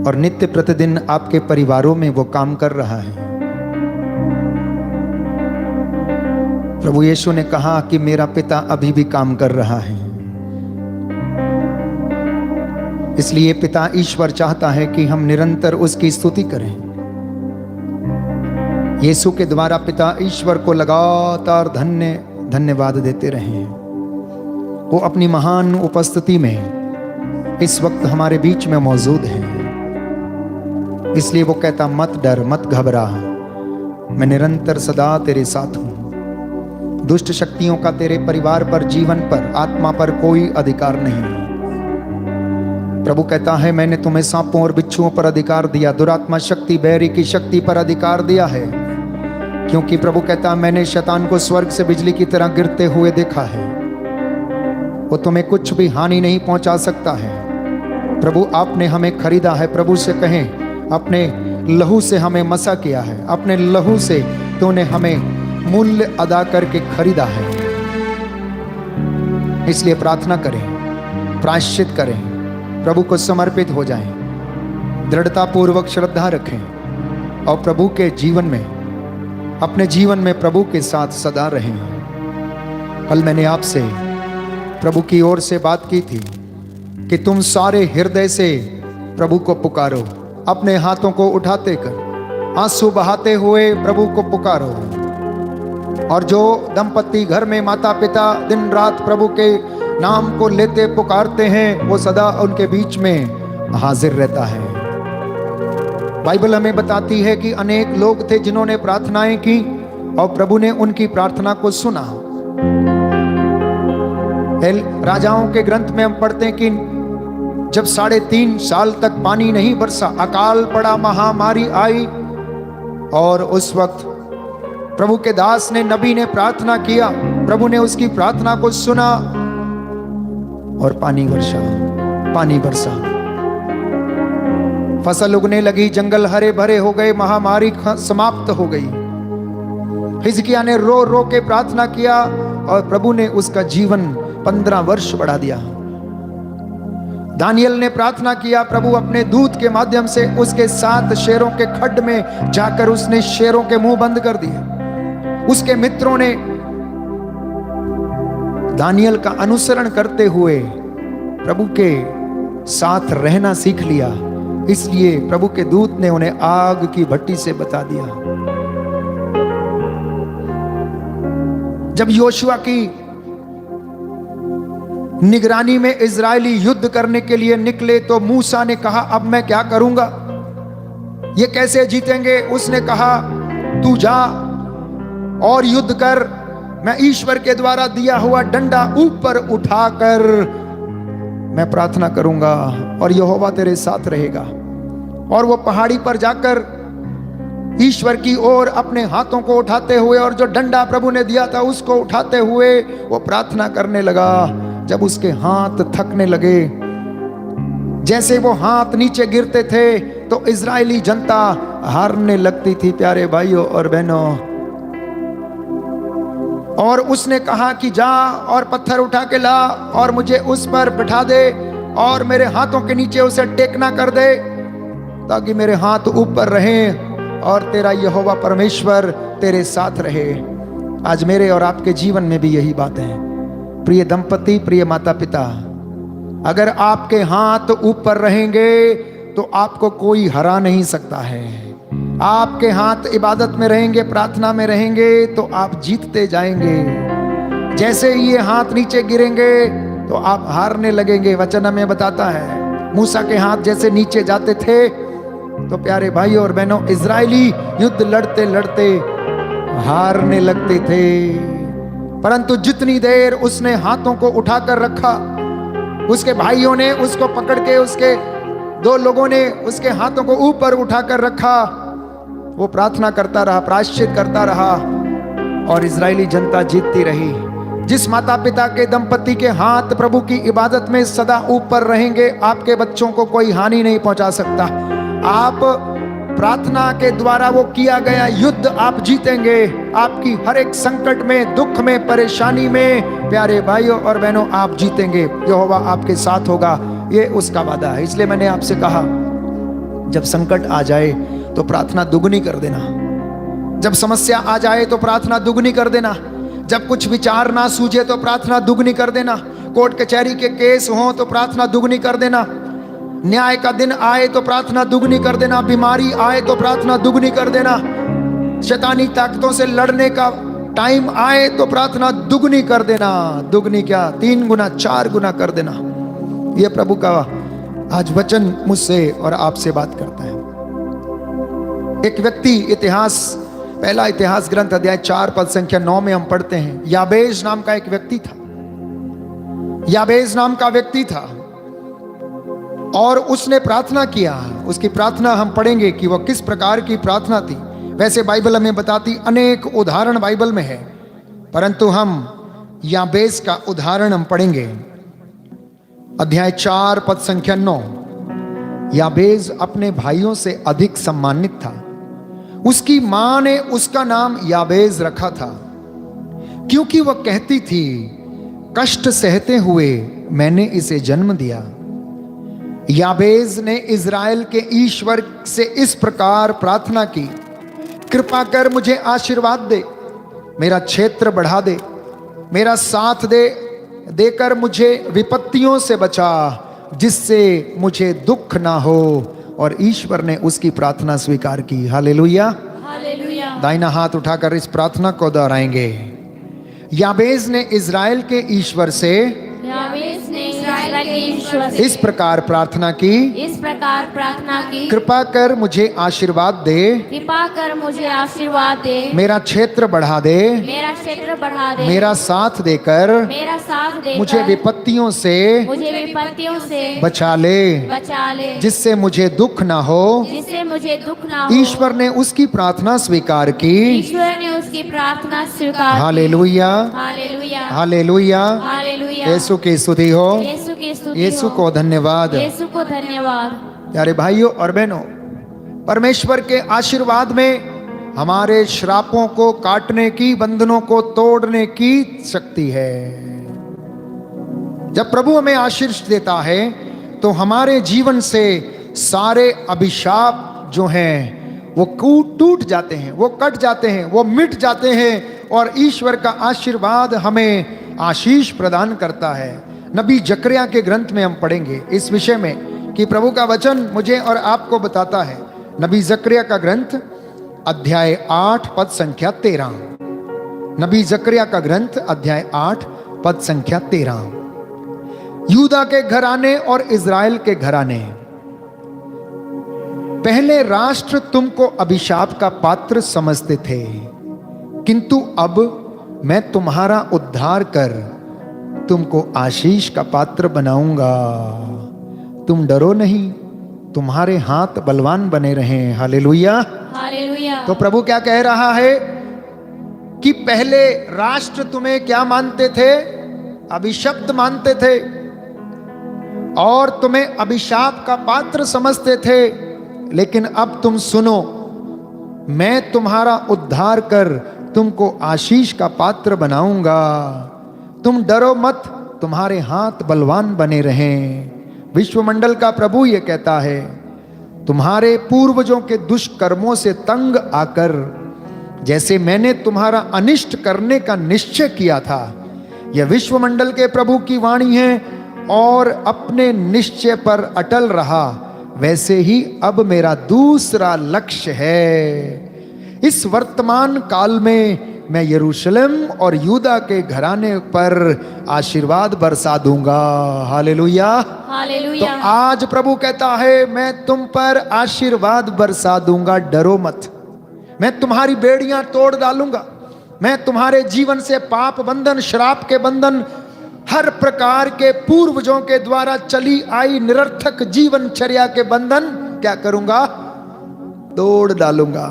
और नित्य प्रतिदिन आपके परिवारों में वो काम कर रहा है। प्रभु यीशु ने कहा कि मेरा पिता अभी भी काम कर रहा है, इसलिए पिता ईश्वर चाहता है कि हम निरंतर उसकी स्तुति करें। यीशु के द्वारा पिता ईश्वर को लगातार धन्यवाद देते रहें। वो अपनी महान उपस्थिति में इस वक्त हमारे बीच में मौजूद है, इसलिए वो कहता मत डर मत घबरा, मैं निरंतर सदा तेरे साथ हूं। दुष्ट शक्तियों का तेरे परिवार पर, जीवन पर, आत्मा पर कोई अधिकार नहीं। प्रभु कहता है मैंने तुम्हें सांपों और बिच्छुओं पर अधिकार दिया, दुरात्मा शक्ति बैरी की शक्ति पर अधिकार दिया है। क्योंकि प्रभु कहता है मैंने शैतान को स्वर्ग से बिजली की तरह गिरते हुए देखा है, वो तुम्हें कुछ भी हानि नहीं पहुंचा सकता है। प्रभु आपने हमें खरीदा है। प्रभु से कहें अपने लहू से हमें मसा किया है, अपने लहू से तूने हमें मूल्य अदा करके खरीदा है। इसलिए प्रार्थना करें, प्रायश्चित करें, प्रभु को समर्पित हो जाएं, दृढ़ता पूर्वक श्रद्धा रखें और प्रभु के जीवन में, अपने जीवन में प्रभु के साथ सदा रहें। कल मैंने आपसे प्रभु की ओर से बात की थी कि तुम सारे हृदय से प्रभु को पुकारो, अपने हाथों को उठाते कर आंसू बहाते हुए प्रभु को पुकारो। और जो दंपति घर में माता पिता दिन रात प्रभु के नाम को लेते पुकारते हैं, वो सदा उनके बीच में हाजिर रहता है। बाइबल हमें बताती है कि अनेक लोग थे जिन्होंने प्रार्थनाएं की और प्रभु ने उनकी प्रार्थना को सुना। राजाओं के ग्रंथ में हम पढ़ते हैं कि जब 3.5 साल तक पानी नहीं बरसा, अकाल पड़ा, महामारी आई, और उस वक्त प्रभु के दास ने, नबी ने प्रार्थना किया, प्रभु ने उसकी प्रार्थना को सुना और पानी बरसा। फसल उगने लगी, जंगल हरे भरे हो गए, महामारी समाप्त हो गई। हिजकिय्याह ने रो रो के प्रार्थना किया और प्रभु ने उसका जीवन 15 वर्ष बढ़ा दिया। दानियल ने प्रार्थना किया, प्रभु अपने दूत के माध्यम से उसके साथ शेरों के खड्ड में जाकर उसने शेरों के मुंह बंद कर दिए। उसके मित्रों ने दानियल का अनुसरण करते हुए प्रभु के साथ रहना सीख लिया। इसलिए प्रभु के दूत ने उन्हें आग की भट्टी से बता दिया। जब योशुआ की निगरानी में इजरायली युद्ध करने के लिए निकले तो मूसा ने कहा अब मैं क्या करूंगा, ये कैसे जीतेंगे। उसने कहा तू जा और युद्ध कर, मैं ईश्वर के द्वारा दिया हुआ डंडा ऊपर उठाकर मैं प्रार्थना करूंगा और यहोवा तेरे साथ रहेगा। और वो पहाड़ी पर जाकर ईश्वर की ओर अपने हाथों को उठाते हुए और जो डंडा प्रभु ने दिया था उसको उठाते हुए वो प्रार्थना करने लगा। जब उसके हाथ थकने लगे, जैसे वो हाथ नीचे गिरते थे तो इजरायली जनता हारने लगती थी, प्यारे भाइयों और बहनों। और उसने कहा कि जा और पत्थर उठा के ला और मुझे उस पर बिठा दे और मेरे हाथों के नीचे उसे टेकना कर दे, ताकि मेरे हाथ ऊपर रहें और तेरा यहोवा परमेश्वर तेरे साथ रहे। आज मेरे और आपके जीवन में भी यही बात है। प्रिय दंपति, प्रिय माता पिता, अगर आपके हाथ ऊपर रहेंगे तो आपको कोई हरा नहीं सकता है। आपके हाथ इबादत में रहेंगे, प्रार्थना में रहेंगे तो आप जीतते जाएंगे। जैसे ही ये हाथ नीचे गिरेंगे तो आप हारने लगेंगे। वचन हमें बताता है मूसा के हाथ जैसे नीचे जाते थे तो प्यारे भाइयों और बहनों इजरायली युद्ध लड़ते लड़ते हारने लगते थे। परंतु जितनी देर उसने हाथों को उठाकर रखा, उसके भाइयों ने उसको पकड़ के, उसके 2 लोगों ने उसके हाथों को ऊपर उठाकर रखा, वो प्रार्थना करता रहा, प्रायश्चित करता रहा और इजरायली जनता जीतती रही। जिस माता पिता के दंपति के हाथ प्रभु की इबादत में सदा ऊपर रहेंगे, आपके बच्चों को कोई हानि नहीं पहुंचा सकता। आप प्रार्थना के द्वारा वो किया गया युद्ध आप जीतेंगे। आपकी हर एक संकट में, दुख में, परेशानी में प्यारे भाइयों और बहनों आप जीतेंगे। यहोवा आपके साथ होगा, ये उसका वादा है। इसलिए मैंने आपसे कहा जब संकट आ जाए तो प्रार्थना दुगनी कर देना। जब समस्या आ जाए तो प्रार्थना दुगनी कर देना। जब कुछ विचार ना सूझे तो प्रार्थना दुगनी कर देना। कोर्ट कचहरी के केस हो तो प्रार्थना दुगनी कर देना। न्याय का दिन आए तो प्रार्थना दुगनी कर देना। बीमारी आए तो प्रार्थना दुगनी कर देना। शैतानी ताकतों से लड़ने का टाइम आए तो प्रार्थना दुगनी कर देना। दुगनी क्या, 3 गुना 4 गुना कर देना। यह प्रभु का आज वचन मुझसे और आपसे बात करता है। एक व्यक्ति, इतिहास, पहला इतिहास ग्रंथ अध्याय 4 पद संख्या 9 में हम पढ़ते हैं, याबेश नाम का एक व्यक्ति था। याबेश नाम का व्यक्ति था। और उसने प्रार्थना किया। उसकी प्रार्थना हम पढ़ेंगे कि वह किस प्रकार की प्रार्थना थी। वैसे बाइबल हमें बताती, अनेक उदाहरण बाइबल में है, परंतु हम याबेस का उदाहरण हम पढ़ेंगे। अध्याय 4 पद संख्या 9। याबेस अपने भाइयों से अधिक सम्मानित था। उसकी मां ने उसका नाम याबेस रखा था, क्योंकि वह कहती थी, कष्ट सहते हुए मैंने इसे जन्म दिया। याबेस ने इज़राइल के ईश्वर से इस प्रकार प्रार्थना की, कृपा कर मुझे आशीर्वाद दे, मेरा क्षेत्र बढ़ा दे, मेरा साथ देकर मुझे विपत्तियों से बचा, जिससे मुझे दुख ना हो। और ईश्वर ने उसकी प्रार्थना स्वीकार की। Hallelujah, hallelujah. दाहिना हाथ उठाकर इस प्रार्थना को दोहराएंगे। याबेस ने इज़राइल के ईश्वर से याबेस ने इज़राइल के ईश्वर से इस प्रकार प्रार्थना की, इस प्रकार प्रार्थना की, कृपा कर मुझे आशीर्वाद दे, कृपा कर मुझे आशीर्वाद दे, मेरा क्षेत्र बढ़ा दे, मेरा क्षेत्र बढ़ा दे, मेरा साथ देकर मेरा साथ देकर मुझे विपत्तियों से मुझे विपत्तियों से बचा ले, जिससे मुझे दुख ना हो। जिससे मुझे दुख ना हो। ईश्वर ने उसकी प्रार्थना स्वीकार की। ईश्वर ने उसकी प्रार्थना स्वीकार की। Hallelujah, hallelujah, hallelujah. हालेलुया। यीशु की स्तुति हो, यीशु की स्तुति यीशु हो। को धन्यवाद। यीशु को धन्यवाद। प्यारे भाइयों और बहनों, परमेश्वर के आशीर्वाद में हमारे श्रापों को काटने की, बंधनों को तोड़ने की शक्ति है। जब प्रभु हमें आशीष देता है तो हमारे जीवन से सारे अभिशाप जो हैं वो टूट जाते हैं, वो कट जाते हैं, वो मिट जाते हैं, और ईश्वर का आशीर्वाद हमें आशीष प्रदान करता है। नबी जकरिया के ग्रंथ में हम पढ़ेंगे इस विषय में कि प्रभु का वचन मुझे और आपको बताता है। नबी जकरिया का ग्रंथ अध्याय 8 पद संख्या 13। नबी जकरिया का ग्रंथ अध्याय 8 पद संख्या 13। यूदा के घराने और इज़राइल के घराने, पहले राष्ट्र तुमको अभिशाप का पात्र समझते थे, किंतु अब मैं तुम्हारा उद्धार कर तुमको आशीष का पात्र बनाऊंगा। तुम डरो नहीं, तुम्हारे हाथ बलवान बने रहें। Hallelujah, hallelujah. तो प्रभु क्या कह रहा है कि पहले राष्ट्र तुम्हें क्या मानते थे? अभिशप्त मानते थे और तुम्हें अभिशाप का पात्र समझते थे, लेकिन अब तुम सुनो, मैं तुम्हारा उद्धार कर तुमको आशीष का पात्र बनाऊंगा। तुम डरो मत, तुम्हारे हाथ बलवान बने रहें। विश्वमंडल का प्रभु ये कहता है, तुम्हारे पूर्वजों के दुष्कर्मों से तंग आकर जैसे मैंने तुम्हारा अनिष्ट करने का निश्चय किया था, यह विश्वमंडल के प्रभु की वाणी है, और अपने निश्चय पर अटल रहा, वैसे ही अब मेरा दूसरा लक्ष्य है। इस वर्तमान काल में मैं यरूशलेम और यूदा के घराने पर आशीर्वाद बरसा दूंगा। Hallelujah, hallelujah. तो आज प्रभु कहता है, मैं तुम पर आशीर्वाद बरसा दूंगा, डरो मत। मैं तुम्हारी बेड़ियां तोड़ डालूंगा। मैं तुम्हारे जीवन से पाप बंधन, श्राप के बंधन, हर प्रकार के पूर्वजों के द्वारा चली आई निरर्थक जीवनचर्या के बंधन क्या करूंगा? तोड़ डालूंगा।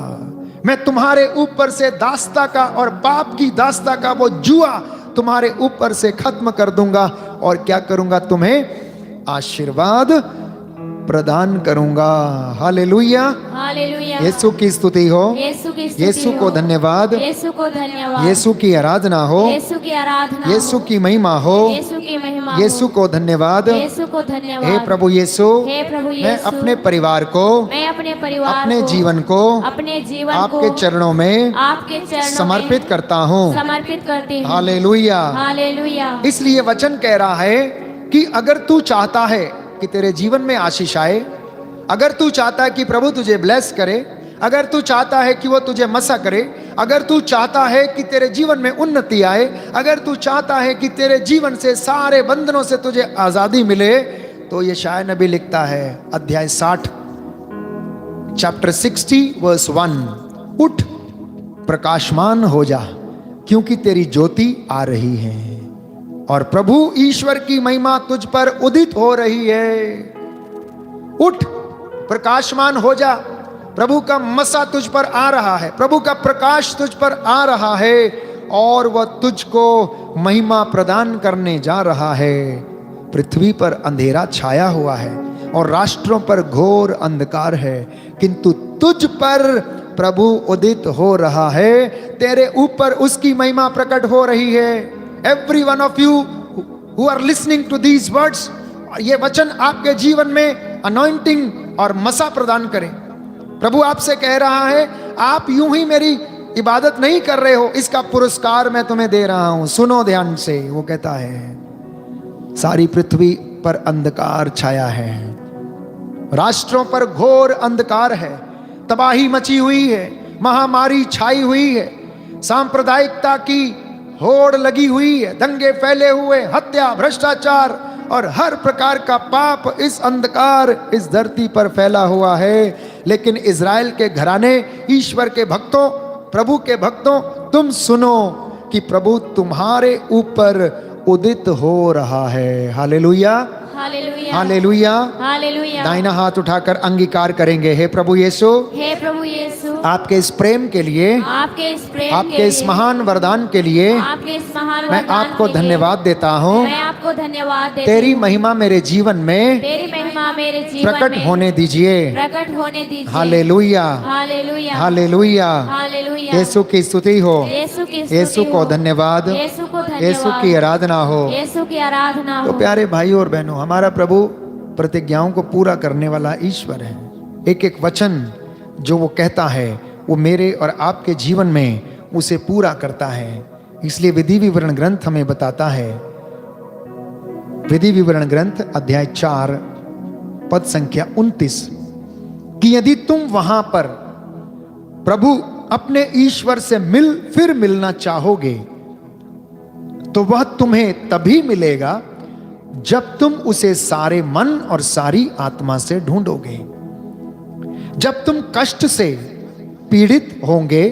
मैं तुम्हारे ऊपर से दास्ता का और पाप की दास्ता का वो जुआ तुम्हारे ऊपर से खत्म कर दूंगा, और क्या करूंगा? तुम्हें आशीर्वाद प्रदान करूंगा। Hallelujah, hallelujah. यीशु की स्तुति हो, यीशु की स्तुति यीशु हो। को धन्यवाद, यीशु को धन्यवाद। यीशु की आराधना हो, यीशु की आराधना यीशु हो। की महिमा हो, यीशु की महिमा यीशु हो। को धन्यवाद। यीशु को धन्यवाद। हे प्रभु यीशु, हे प्रभु मैं यीशु, अपने परिवार को, मैं अपने परिवार अपने को, जीवन को अपने जीवन आपके को चरणों में आपके चरणों समर्पित में करता हूँ। समर्पित करती हूँ। हालेलुया। हालेलुया। इसलिए वचन कह रहा है कि अगर तू चाहता है कि तेरे जीवन में आशीष आए, अगर तू चाहता है कि प्रभु तुझे ब्लेस करे, अगर तू चाहता है कि वो तुझे मसा करे, अगर तू चाहता है कि तेरे जीवन में उन्नति आए, अगर तू चाहता है कि तेरे जीवन से सारे बंधनों से तुझे आजादी मिले, तो ये शायर नबी लिखता है अध्याय 60 चैप्टर 60 वर्स 1, उठ प्रकाशमान हो जा, क्योंकि तेरी ज्योति आ रही है और प्रभु ईश्वर की महिमा तुझ पर उदित हो रही है। उठ, प्रकाशमान हो जा, प्रभु का मसा तुझ पर आ रहा है, प्रभु का प्रकाश तुझ पर आ रहा है और वह तुझको महिमा प्रदान करने जा रहा है। पृथ्वी पर अंधेरा छाया हुआ है और राष्ट्रों पर घोर अंधकार है, किंतु तुझ पर प्रभु उदित हो रहा है, तेरे ऊपर उसकी महिमा प्रकट हो रही है। Every one of you who are listening to these words, ये वचन आपके जीवन में अनॉइंटिंग और मसा प्रदान करें। प्रभु आपसे कह रहा है, आप यूं ही मेरी इबादत नहीं कर रहे हो, इसका पुरस्कार मैं तुम्हें दे रहा हूं। सुनो ध्यान से। वो कहता है, सारी पृथ्वी पर अंधकार छाया है, राष्ट्रों पर घोर अंधकार है, तबाही मची हुई है, महामारी छाई हुई है, सांप्रदायिकता की होड़ लगी हुई है, दंगे फैले हुए, हत्या, भ्रष्टाचार और हर प्रकार का पाप, इस अंधकार इस धरती पर फैला हुआ है। लेकिन इज़राइल के घराने, ईश्वर के भक्तों, प्रभु के भक्तों, तुम सुनो कि प्रभु तुम्हारे ऊपर उदित हो रहा है। Hallelujah, hallelujah, hallelujah, hallelujah. दाहिना हाथ उठाकर अंगीकार करेंगे, हे प्रभु यीशु, हे प्रभु यीशु, आपके इस प्रेम के लिए, आपके इस प्रेम आपके इस महान वरदान के लिए आपके इस महान मैं वरदान आपको के लिए धन्यवाद देता हूँ। मैं आपको धन्यवाद देती तेरी हूँ। महिमा मेरे जीवन में तेरी महिमा मेरे जीवन प्रकट में होने दीजिए। प्रकट होने दीजिए। Hallelujah, hallelujah, hallelujah. हालेलुया। यीशु की स्तुति हो, यीशु की यीशु स्तुति को हो। धन्यवाद, यीशु को धन्यवाद। यीशु की आराधना हो। यीशु की आराधना तो हो। प्यारे भाइयों और बहनों, हमारा प्रभु प्रतिज्ञाओं को पूरा करने वाला ईश्वर है। एक एक वचन जो वो कहता है, वो मेरे और आपके जीवन में उसे पूरा करता है। इसलिए विधि विवरण ग्रंथ हमें बताता है, विधि विवरण ग्रंथ अध्याय 4 पद संख्या 29, कि यदि तुम वहां पर प्रभु अपने ईश्वर से फिर मिलना चाहोगे, तो वह तुम्हें तभी मिलेगा जब तुम उसे सारे मन और सारी आत्मा से ढूंढोगे। जब तुम कष्ट से पीड़ित होंगे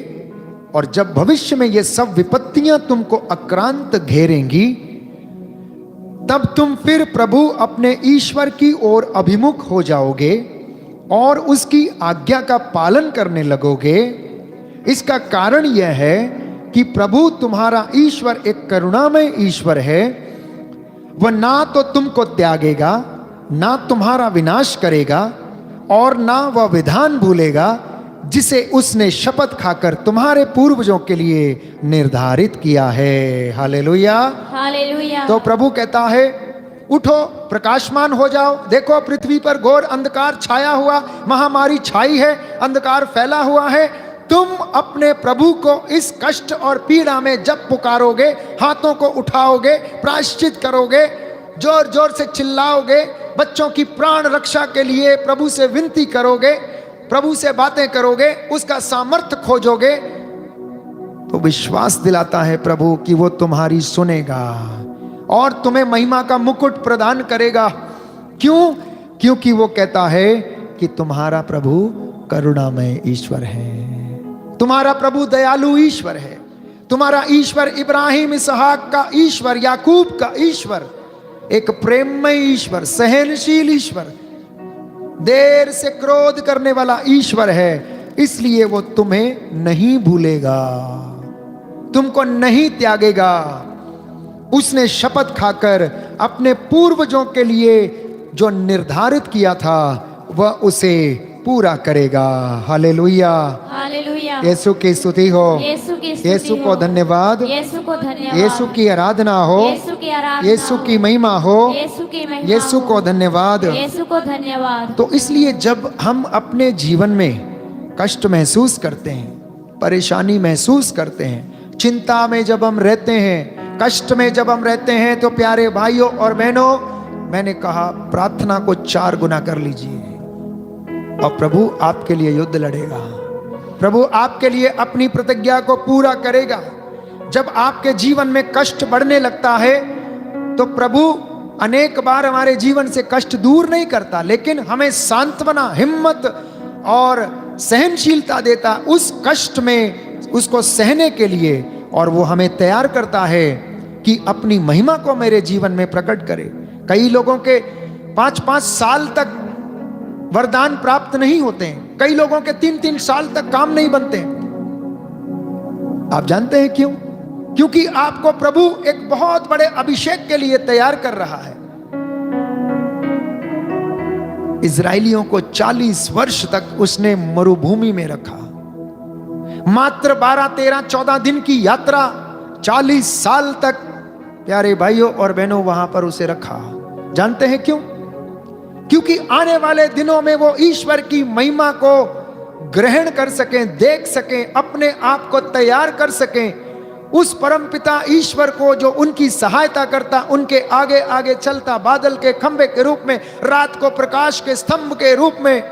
और जब भविष्य में ये सब विपत्तियां तुमको आक्रांत घेरेंगी, तब तुम फिर प्रभु अपने ईश्वर की ओर अभिमुख हो जाओगे और उसकी आज्ञा का पालन करने लगोगे। इसका कारण यह है कि प्रभु तुम्हारा ईश्वर एक करुणामय ईश्वर है। वह ना तो तुमको त्यागेगा, ना तुम्हारा विनाश करेगा और ना वह विधान भूलेगा जिसे उसने शपथ खाकर तुम्हारे पूर्वजों के लिए निर्धारित किया है। Hallelujah, hallelujah. तो प्रभु कहता है, उठो, प्रकाशमान हो जाओ। देखो पृथ्वी पर घोर अंधकार छाया हुआ, महामारी छाई है, अंधकार फैला हुआ है। तुम अपने प्रभु को इस कष्ट और पीड़ा में जब पुकारोगे, हाथों को उठाओगे, प्रायश्चित करोगे, जोर जोर से चिल्लाओगे, बच्चों की प्राण रक्षा के लिए प्रभु से विनती करोगे, प्रभु से बातें करोगे, उसका सामर्थ्य खोजोगे, तो विश्वास दिलाता है प्रभु कि वो तुम्हारी सुनेगा और तुम्हें महिमा का मुकुट प्रदान करेगा। क्यों? क्योंकि वो कहता है कि तुम्हारा प्रभु करुणामय ईश्वर है, तुम्हारा प्रभु दयालु ईश्वर है, तुम्हारा ईश्वर इब्राहिम इसहाक का ईश्वर, याकूब का ईश्वर, एक प्रेममय ईश्वर, सहनशील ईश्वर, देर से क्रोध करने वाला ईश्वर है। इसलिए वो तुम्हें नहीं भूलेगा, तुमको नहीं त्यागेगा। उसने शपथ खाकर अपने पूर्वजों के लिए जो निर्धारित किया था, वह उसे पूरा करेगा। Hallelujah, hallelujah. यीशु की स्तुति हो, यीशु की स्तुति यीशु को हो। धन्यवाद, यीशु को धन्यवाद। यीशु की आराधना हो, यीशु की आराधना यीशु की हो। महिमा हो, यीशु की महिमा यीशु हो। को धन्यवाद। यीशु को धन्यवाद। तो इसलिए जब हम अपने जीवन में कष्ट महसूस करते हैं, परेशानी महसूस करते हैं, चिंता में जब हम रहते हैं, कष्ट में जब हम रहते हैं, तो प्यारे भाइयों और बहनों, मैंने कहा प्रार्थना को 4 गुना कर लीजिए और प्रभु आपके लिए युद्ध लड़ेगा। प्रभु आपके लिए अपनी प्रतिज्ञा को पूरा करेगा। जब आपके जीवन में कष्ट बढ़ने लगता है, तो प्रभु अनेक बार हमारे जीवन से कष्ट दूर नहीं करता, लेकिन हमें सांत्वना, हिम्मत और सहनशीलता देता उस कष्ट में उसको सहने के लिए, और वो हमें तैयार करता है कि अपनी महिमा को मेरे जीवन में प्रकट करे। कई लोगों के 5-5 साल तक वरदान प्राप्त नहीं होते हैं। कई लोगों के 3-3 साल तक काम नहीं बनते। आप जानते हैं क्यों? क्योंकि आपको प्रभु एक बहुत बड़े अभिषेक के लिए तैयार कर रहा है। इजराइलियों को 40 वर्ष तक उसने मरुभूमि में रखा। मात्र 12, 13, 14 दिन की यात्रा, 40 साल तक प्यारे भाइयों और बहनों वहां पर उसे रखा। जानते हैं क्यों? क्योंकि आने वाले दिनों में वो ईश्वर की महिमा को ग्रहण कर सकें, देख सकें, अपने आप को तैयार कर सकें उस परमपिता ईश्वर को जो उनकी सहायता करता, उनके आगे आगे चलता, बादल के खंभे के रूप में, रात को प्रकाश के स्तंभ के रूप में,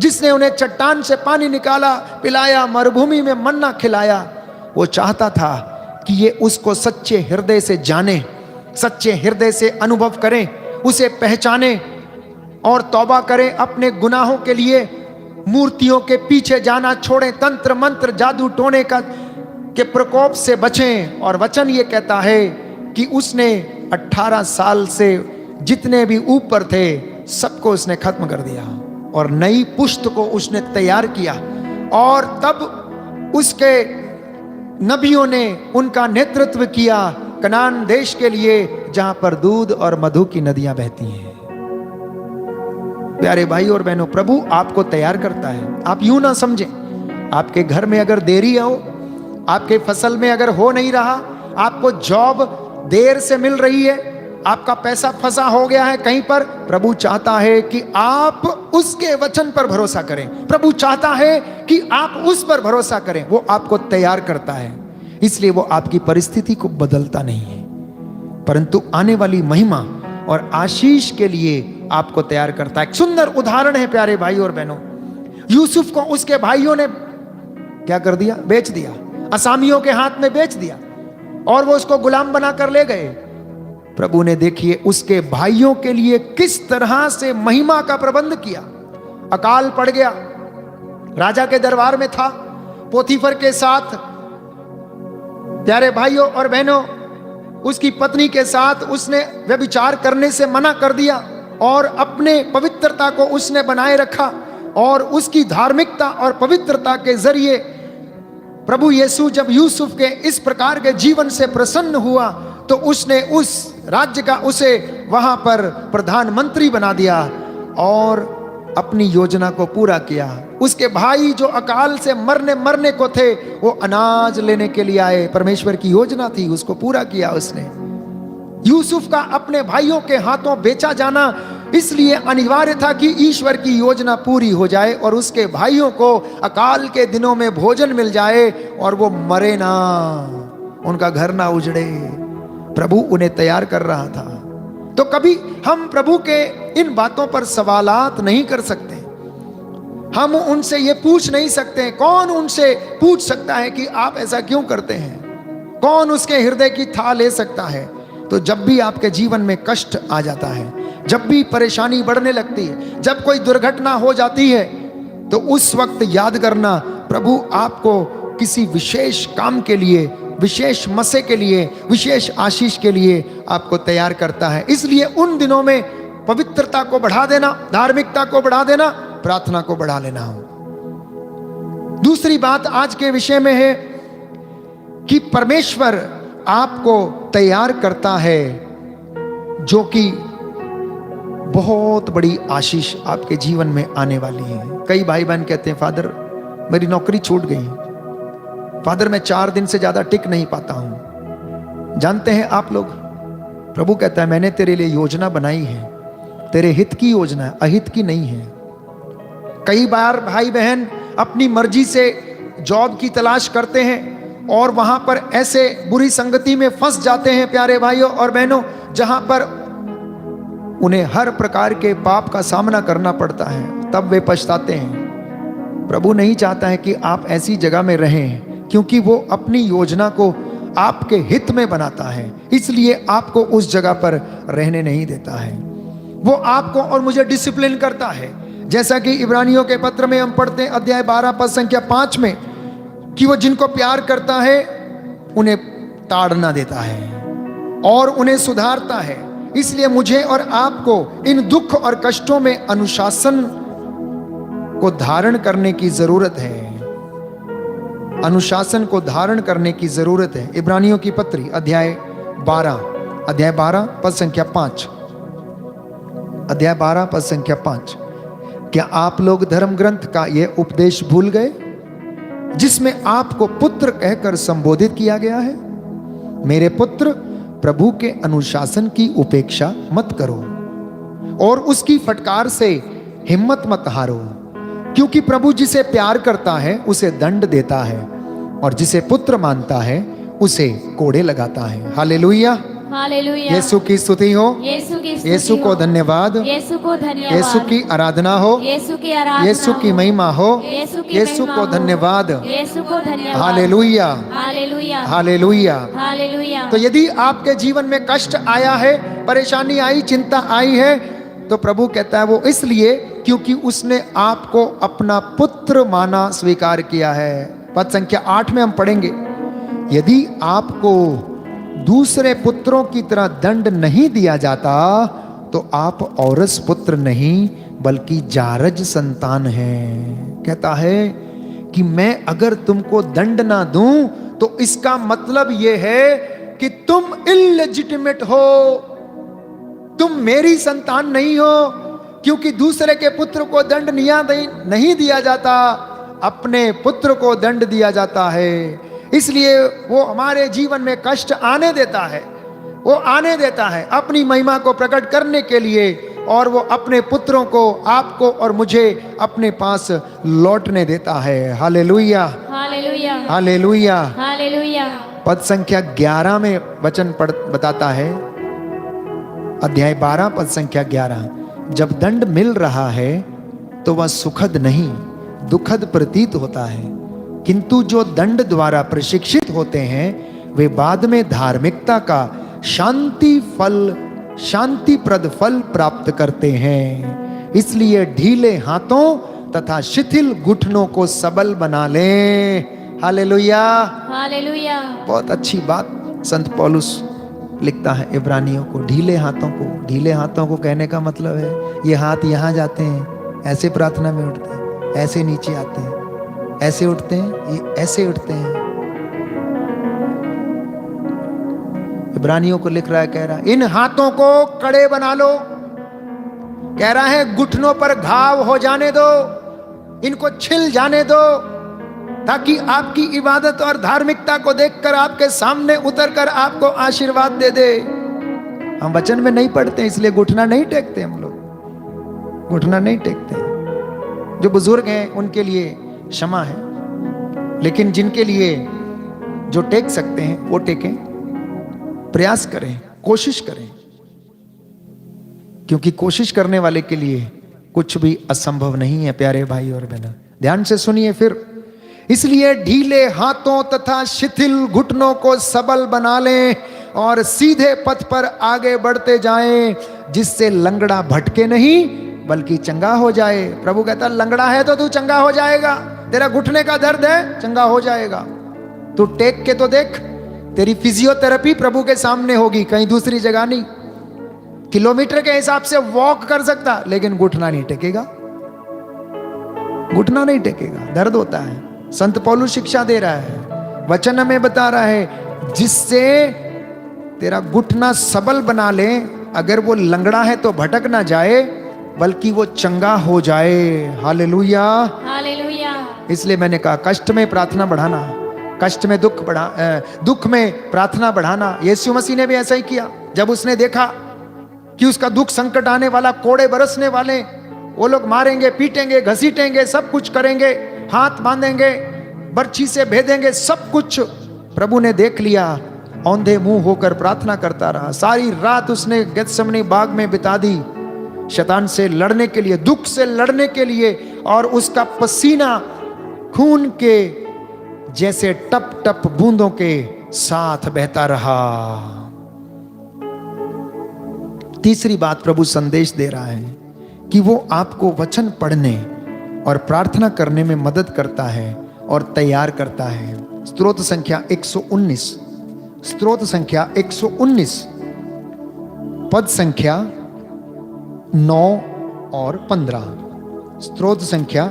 जिसने उन्हें चट्टान से पानी निकाला, पिलाया, मरुभूमि में मन्ना खिलाया। वो चाहता था कि ये उसको सच्चे हृदय से जाने, सच्चे हृदय से अनुभव करें, उसे पहचाने और तौबा करें, अपने गुनाहों के लिए मूर्तियों के पीछे जाना छोड़ें, तंत्र मंत्र जादू टोने के प्रकोप से बचें। और वचन ये कहता है कि उसने 18 साल से जितने भी ऊपर थे सबको उसने खत्म कर दिया और नई पुश्त को उसने तैयार किया। और तब उसके नबियों ने उनका नेतृत्व किया कनान देश के लिए, जहां पर दूध और मधु की नदियां बहती हैं। प्यारे भाई और बहनों, प्रभु आपको तैयार करता है। आप यूं ना समझें, आपके घर में अगर देरी हो, आपके फसल में अगर हो नहीं रहा, आपको जॉब देर से मिल रही है, आपका पैसा फंसा हो गया है कहीं पर, प्रभु चाहता है कि आप उसके वचन पर भरोसा करें। प्रभु चाहता है कि आप उस पर भरोसा करें। वो आपको तैयार करता है, इसलिए वो आपकी परिस्थिति को बदलता नहीं है, परंतु आने वाली महिमा और आशीष के लिए आपको तैयार करता है। एक सुंदर उदाहरण है प्यारे भाई और बहनों, यूसुफ को उसके भाइयों ने क्या कर दिया? बेच दिया, असामियों के हाथ में बेच दिया और वो उसको गुलाम बनाकर ले गए। प्रभु ने देखिए उसके भाइयों के लिए किस तरह से महिमा का प्रबंध किया। अकाल पड़ गया, राजा के दरबार में था, पोतीफर के साथ प्यारे भाइयों और बहनों उसकी पत्नी के साथ उसने व्यभिचार करने से मना कर दिया और अपने पवित्रता को उसने बनाए रखा। और उसकी धार्मिकता और पवित्रता के जरिए प्रभु यीशु जब यूसुफ के इस प्रकार के जीवन से प्रसन्न हुआ तो उसने उस राज्य का उसे वहां पर प्रधानमंत्री बना दिया और अपनी योजना को पूरा किया। उसके भाई जो अकाल से मरने को थे, वो अनाज लेने के लिए आए। परमेश्वर की योजना थी, उसको पूरा किया उसने। यूसुफ का अपने भाइयों के हाथों बेचा जाना इसलिए अनिवार्य था कि ईश्वर की योजना पूरी हो जाए और उसके भाइयों को अकाल के दिनों में भोजन मिल जाए और वो मरे ना, उनका घर ना उजड़े। प्रभु उन्हें तैयार कर रहा था। तो कभी हम प्रभु के इन बातों पर सवालात नहीं कर सकते, हम उनसे ये पूछ नहीं सकते। कौन उनसे पूछ सकता है कि आप ऐसा क्यों करते हैं? कौन उसके हृदय की था ले सकता है? तो जब भी आपके जीवन में कष्ट आ जाता है, जब भी परेशानी बढ़ने लगती है, जब कोई दुर्घटना हो जाती है, तो उस वक्त याद करना प्रभु आपको किसी विशेष काम के लिए, विशेष मसे के लिए, विशेष आशीष के लिए आपको तैयार करता है। इसलिए उन दिनों में पवित्रता को बढ़ा देना, धार्मिकता को बढ़ा देना, प्रार्थना को बढ़ा लेना। दूसरी बात आज के विषय में है कि परमेश्वर आपको तैयार करता है, जो कि बहुत बड़ी आशीष आपके जीवन में आने वाली है। कई भाई बहन कहते हैं, फादर मेरी नौकरी छूट गई, फादर मैं 4 दिन से ज्यादा टिक नहीं पाता हूं। जानते हैं आप लोग, प्रभु कहता है मैंने तेरे लिए योजना बनाई है, तेरे हित की योजना है, अहित की नहीं है। कई बार भाई बहन अपनी मर्जी से जॉब की तलाश करते हैं और वहां पर ऐसे बुरी संगति में फंस जाते हैं प्यारे भाइयों और बहनों, जहां पर उन्हें हर प्रकार के पाप का सामना करना पड़ता है, तब वे पछताते हैं। प्रभु नहीं चाहता है कि आप ऐसी जगह में रहें, क्योंकि वो अपनी योजना को आपके हित में बनाता है, इसलिए आपको उस जगह पर रहने नहीं देता है। वो आपको और मुझे डिसिप्लिन करता है, जैसा कि इब्रानियों के पत्र में हम पढ़ते हैं अध्याय 12 पद संख्या 5 में, कि वो जिनको प्यार करता है उन्हें ताड़ना देता है और उन्हें सुधारता है। इसलिए मुझे और आपको इन दुख और कष्टों में अनुशासन को धारण करने की जरूरत है, अनुशासन को धारण करने की जरूरत है। इब्रानियों की पत्री अध्याय 12 पद संख्या 5, अध्याय 12 पद संख्या 5। क्या आप लोग धर्म ग्रंथ का यह उपदेश भूल गए जिसमें आपको पुत्र कहकर संबोधित किया गया है? मेरे पुत्र, प्रभु के अनुशासन की उपेक्षा मत करो और उसकी फटकार से हिम्मत मत हारो, क्योंकि प्रभु जिसे प्यार करता है उसे दंड देता है और जिसे पुत्र मानता है उसे कोड़े लगाता है। Hallelujah, hallelujah. यीशु की स्तुति हो, यीशु की स्तुति यीशु को हो। धन्यवाद, यीशु को धन्यवाद। यीशु की आराधना हो, यीशु की आराधना यीशु की हो। महिमा हो, यीशु की यीशु महिमा को हो। धन्यवाद। यीशु को धन्यवाद। Hallelujah, hallelujah. हालेलुया। हालेलुया। तो यदि आपके जीवन में कष्ट आया है, परेशानी आई, चिंता आई है, तो प्रभु कहता है वो इसलिए क्योंकि उसने आपको अपना पुत्र माना, स्वीकार किया है। पद संख्या 8 में हम पढ़ेंगे, यदि आपको दूसरे पुत्रों की तरह दंड नहीं दिया जाता तो आप औरस पुत्र नहीं बल्कि जारज संतान हैं। कहता है कि मैं अगर तुमको दंड ना दूं तो इसका मतलब यह है कि तुम इलेजिटिमेट हो, तुम मेरी संतान नहीं हो, क्योंकि दूसरे के पुत्र को दंड नहीं दिया जाता, अपने पुत्र को दंड दिया जाता है। इसलिए वो हमारे जीवन में कष्ट आने देता है, वो आने देता है अपनी महिमा को प्रकट करने के लिए, और वो अपने पुत्रों को, आपको और मुझे अपने पास लौटने देता है। Hallelujah, hallelujah. हालेलुया। हालेलुया। पद संख्या 11 में वचन बताता है, अध्याय 12 पद संख्या 11, जब दंड मिल रहा है तो वह सुखद नहीं दुखद प्रतीत होता है, किंतु जो दंड द्वारा प्रशिक्षित होते हैं वे बाद में धार्मिकता का शांतिप्रद फल प्राप्त करते हैं। इसलिए ढीले हाथों तथा शिथिल घुटनों को सबल बना लें। Hallelujah, hallelujah. बहुत अच्छी बात संत पौलुस लिखता है इब्रानियों को। ढीले हाथों को कहने का मतलब है ये हाथ यहाँ जाते हैं, ऐसे प्रार्थना में उठते हैं, ऐसे नीचे आते हैं, ऐसे उठते हैं, ये ऐसे उठते हैं। इब्रानियों को लिख रहा है, कह रहा है इन हाथों को कड़े बना लो, कह रहा है घुटनों पर घाव हो जाने दो, इनको छिल जाने दो, ताकि आपकी इबादत और धार्मिकता को देखकर आपके सामने उतरकर आपको आशीर्वाद दे दे। हम वचन में नहीं पढ़ते इसलिए घुटना नहीं टेकते, हम लोग घुटना नहीं टेकते। जो बुजुर्ग हैं उनके लिए क्षमा है, लेकिन जिनके लिए जो टेक सकते हैं वो टेकें, प्रयास करें, कोशिश करें, क्योंकि कोशिश करने वाले के लिए कुछ भी असंभव नहीं है। प्यारे भाई और बहनों, ध्यान से सुनिए फिर। इसलिए ढीले हाथों तथा शिथिल घुटनों को सबल बना लें और सीधे पथ पर आगे बढ़ते जाएं, जिससे लंगड़ा भटके नहीं बल्कि चंगा हो जाए। प्रभु कहता लंगड़ा है तो तू चंगा हो जाएगा, तेरा घुटने का दर्द है चंगा हो जाएगा, तू टेक के तो देख। तेरी फिजियोथेरेपी प्रभु के सामने होगी, कहीं दूसरी जगह नहीं। किलोमीटर के हिसाब से वॉक कर सकता, लेकिन घुटना नहीं टेकेगा, घुटना नहीं टेकेगा, दर्द होता है। संत पौलुस शिक्षा दे रहा है, वचन में बता रहा है, जिससे तेरा घुटना सबल बना ले, अगर वो लंगड़ा है तो भटक ना जाए बल्कि वो चंगा हो जाए। Hallelujah, hallelujah. इसलिए मैंने कहा कष्ट में प्रार्थना बढ़ाना, कष्ट में दुख में प्रार्थना बढ़ाना। यीशु मसीह ने भी ऐसा ही किया। जब उसने देखा कि उसका दुख संकट आने वाला, कोड़े बरसने वाले, वो लोग मारेंगे, पीटेंगे, घसीटेंगे, सब कुछ करेंगे, हाथ बांधेंगे, बर्छी से भेदेंगे, सब कुछ प्रभु ने देख लिया। औंधे मुंह होकर प्रार्थना करता रहा। सारी रात उसने गेत्सेमनी बाग में बिता दी, शैतान से लड़ने के लिए, दुख से लड़ने के लिए, और उसका पसीना खून के जैसे टप टप बूंदों के साथ बहता रहा। तीसरी बात प्रभु संदेश दे रहा है कि वो आपको वचन पढ़ने और प्रार्थना करने में मदद करता है और तैयार करता है। स्तोत्र संख्या 119, स्तोत्र संख्या 119 पद संख्या 9 और 15। स्तोत्र संख्या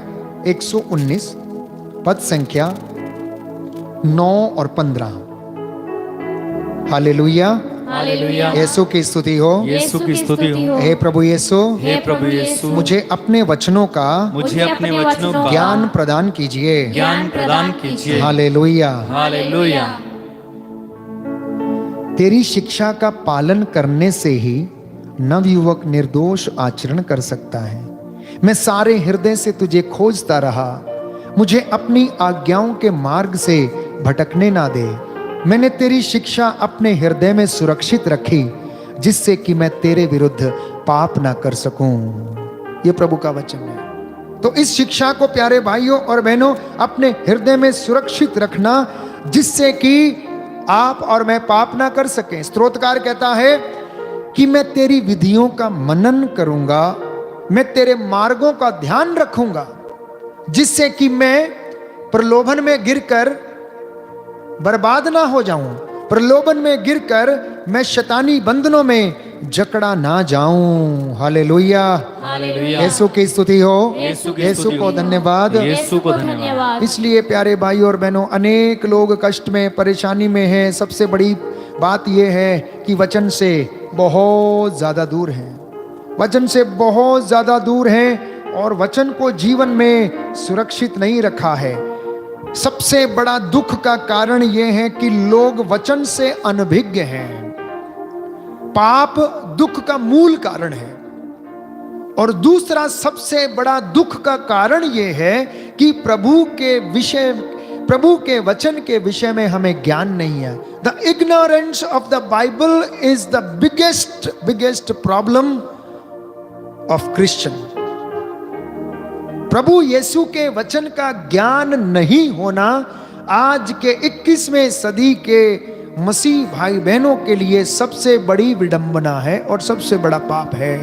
119 पद संख्या 9 और 15। Hallelujah, hallelujah. यीशु की स्तुति हो। यीशु की स्तुति हो। हे प्रभु यीशु, हे प्रभु यीशु, मुझे अपने वचनों का मुझे अपने वचनों का ज्ञान प्रदान कीजिए। ज्ञान प्रदान कीजिए। हालेलुया। हालेलुया। तेरी शिक्षा का पालन करने से ही नवयुवक निर्दोष आचरण कर सकता है। मैं सारे हृदय से तुझे खोजता रहा, मुझे अपनी आज्ञाओं के मार्ग से भटकने ना दे। मैंने तेरी शिक्षा अपने हृदय में सुरक्षित रखी, जिससे कि मैं तेरे विरुद्ध पाप ना कर सकूं। ये प्रभु का वचन है। तो इस शिक्षा को प्यारे भाइयों और बहनों अपने हृदय में सुरक्षित रखना, जिससे कि आप और मैं पाप ना कर सकें। स्तोत्रकार कहता है कि मैं तेरी विधियों का मनन करूंगा, मैं तेरे मार्गों का ध्यान रखूंगा, जिससे कि मैं प्रलोभन में गिरकर बर्बाद ना हो जाऊं, प्रलोभन में गिरकर मैं शैतानी बंधनों में जकड़ा ना जाऊं। Hallelujah, hallelujah. यीशु की स्तुति हो। यीशु की यीशु स्तुति को हो। धन्यवाद। यीशु को धन्यवाद। इसलिए प्यारे भाई और बहनों, अनेक लोग कष्ट में, परेशानी में हैं। सबसे बड़ी बात यह है कि वचन से बहुत ज्यादा दूर हैं, वचन से बहुत ज्यादा दूर हैं और वचन को जीवन में सुरक्षित नहीं रखा है। सबसे बड़ा दुख का कारण यह है कि लोग वचन से अनभिज्ञ हैं। पाप दुख का मूल कारण है। और दूसरा सबसे बड़ा दुख का कारण यह है कि प्रभु के वचन के विषय में हमें ज्ञान नहीं है। The ignorance of the Bible is the biggest problem of Christian. प्रभु यीशु के वचन का ज्ञान नहीं होना आज के 21वें सदी के मसीह भाई बहनों के लिए सबसे बड़ी विडंबना है और सबसे बड़ा पाप है।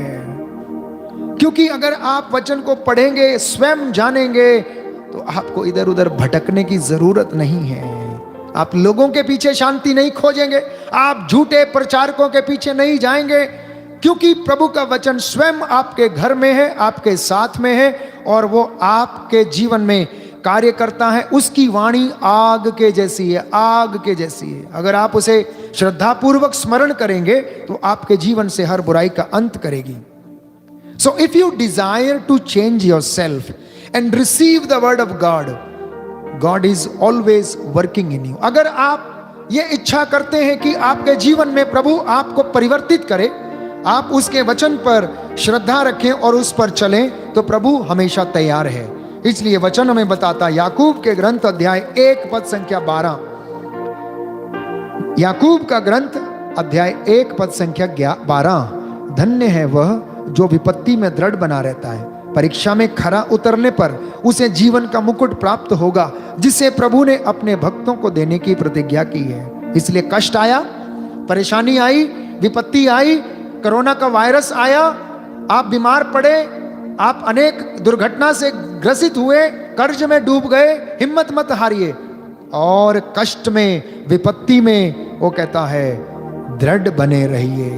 क्योंकि अगर आप वचन को पढ़ेंगे, स्वयं जानेंगे, तो आपको इधर उधर भटकने की जरूरत नहीं है। आप लोगों के पीछे शांति नहीं खोजेंगे, आप झूठे प्रचारकों के पीछे नहीं जाएंगे, क्योंकि प्रभु का वचन स्वयं आपके घर में है, आपके साथ में है और वो आपके जीवन में कार्य करता है। उसकी वाणी आग के जैसी है, आग के जैसी है। अगर आप उसे श्रद्धा पूर्वक स्मरण करेंगे तो आपके जीवन से हर बुराई का अंत करेगी। So if you desire to change yourself and receive the word of God, God is always working in you. अगर आप ये इच्छा करते हैं कि आपके जीवन में प्रभु आपको परिवर्तित करे, आप उसके वचन पर श्रद्धा रखें और उस पर चलें, तो प्रभु हमेशा तैयार है। इसलिए वचन हमें बताता, याकूब के ग्रंथ अध्याय 1 पद संख्या 12, याकूब का ग्रंथ अध्याय 1 पद संख्या 12, धन्य है वह जो विपत्ति में दृढ़ बना रहता है, परीक्षा में खरा उतरने पर उसे जीवन का मुकुट प्राप्त होगा, जिसे प्रभु ने अपने भक्तों को देने की प्रतिज्ञा की है। इसलिए कष्ट आया, परेशानी आई, विपत्ति आई, कोरोना का वायरस आया, आप बीमार पड़े, आप अनेक दुर्घटना से ग्रसित हुए, कर्ज में डूब गए, हिम्मत मत हारिए। और कष्ट में, विपत्ति में वो कहता है दृढ़ बने रहिए,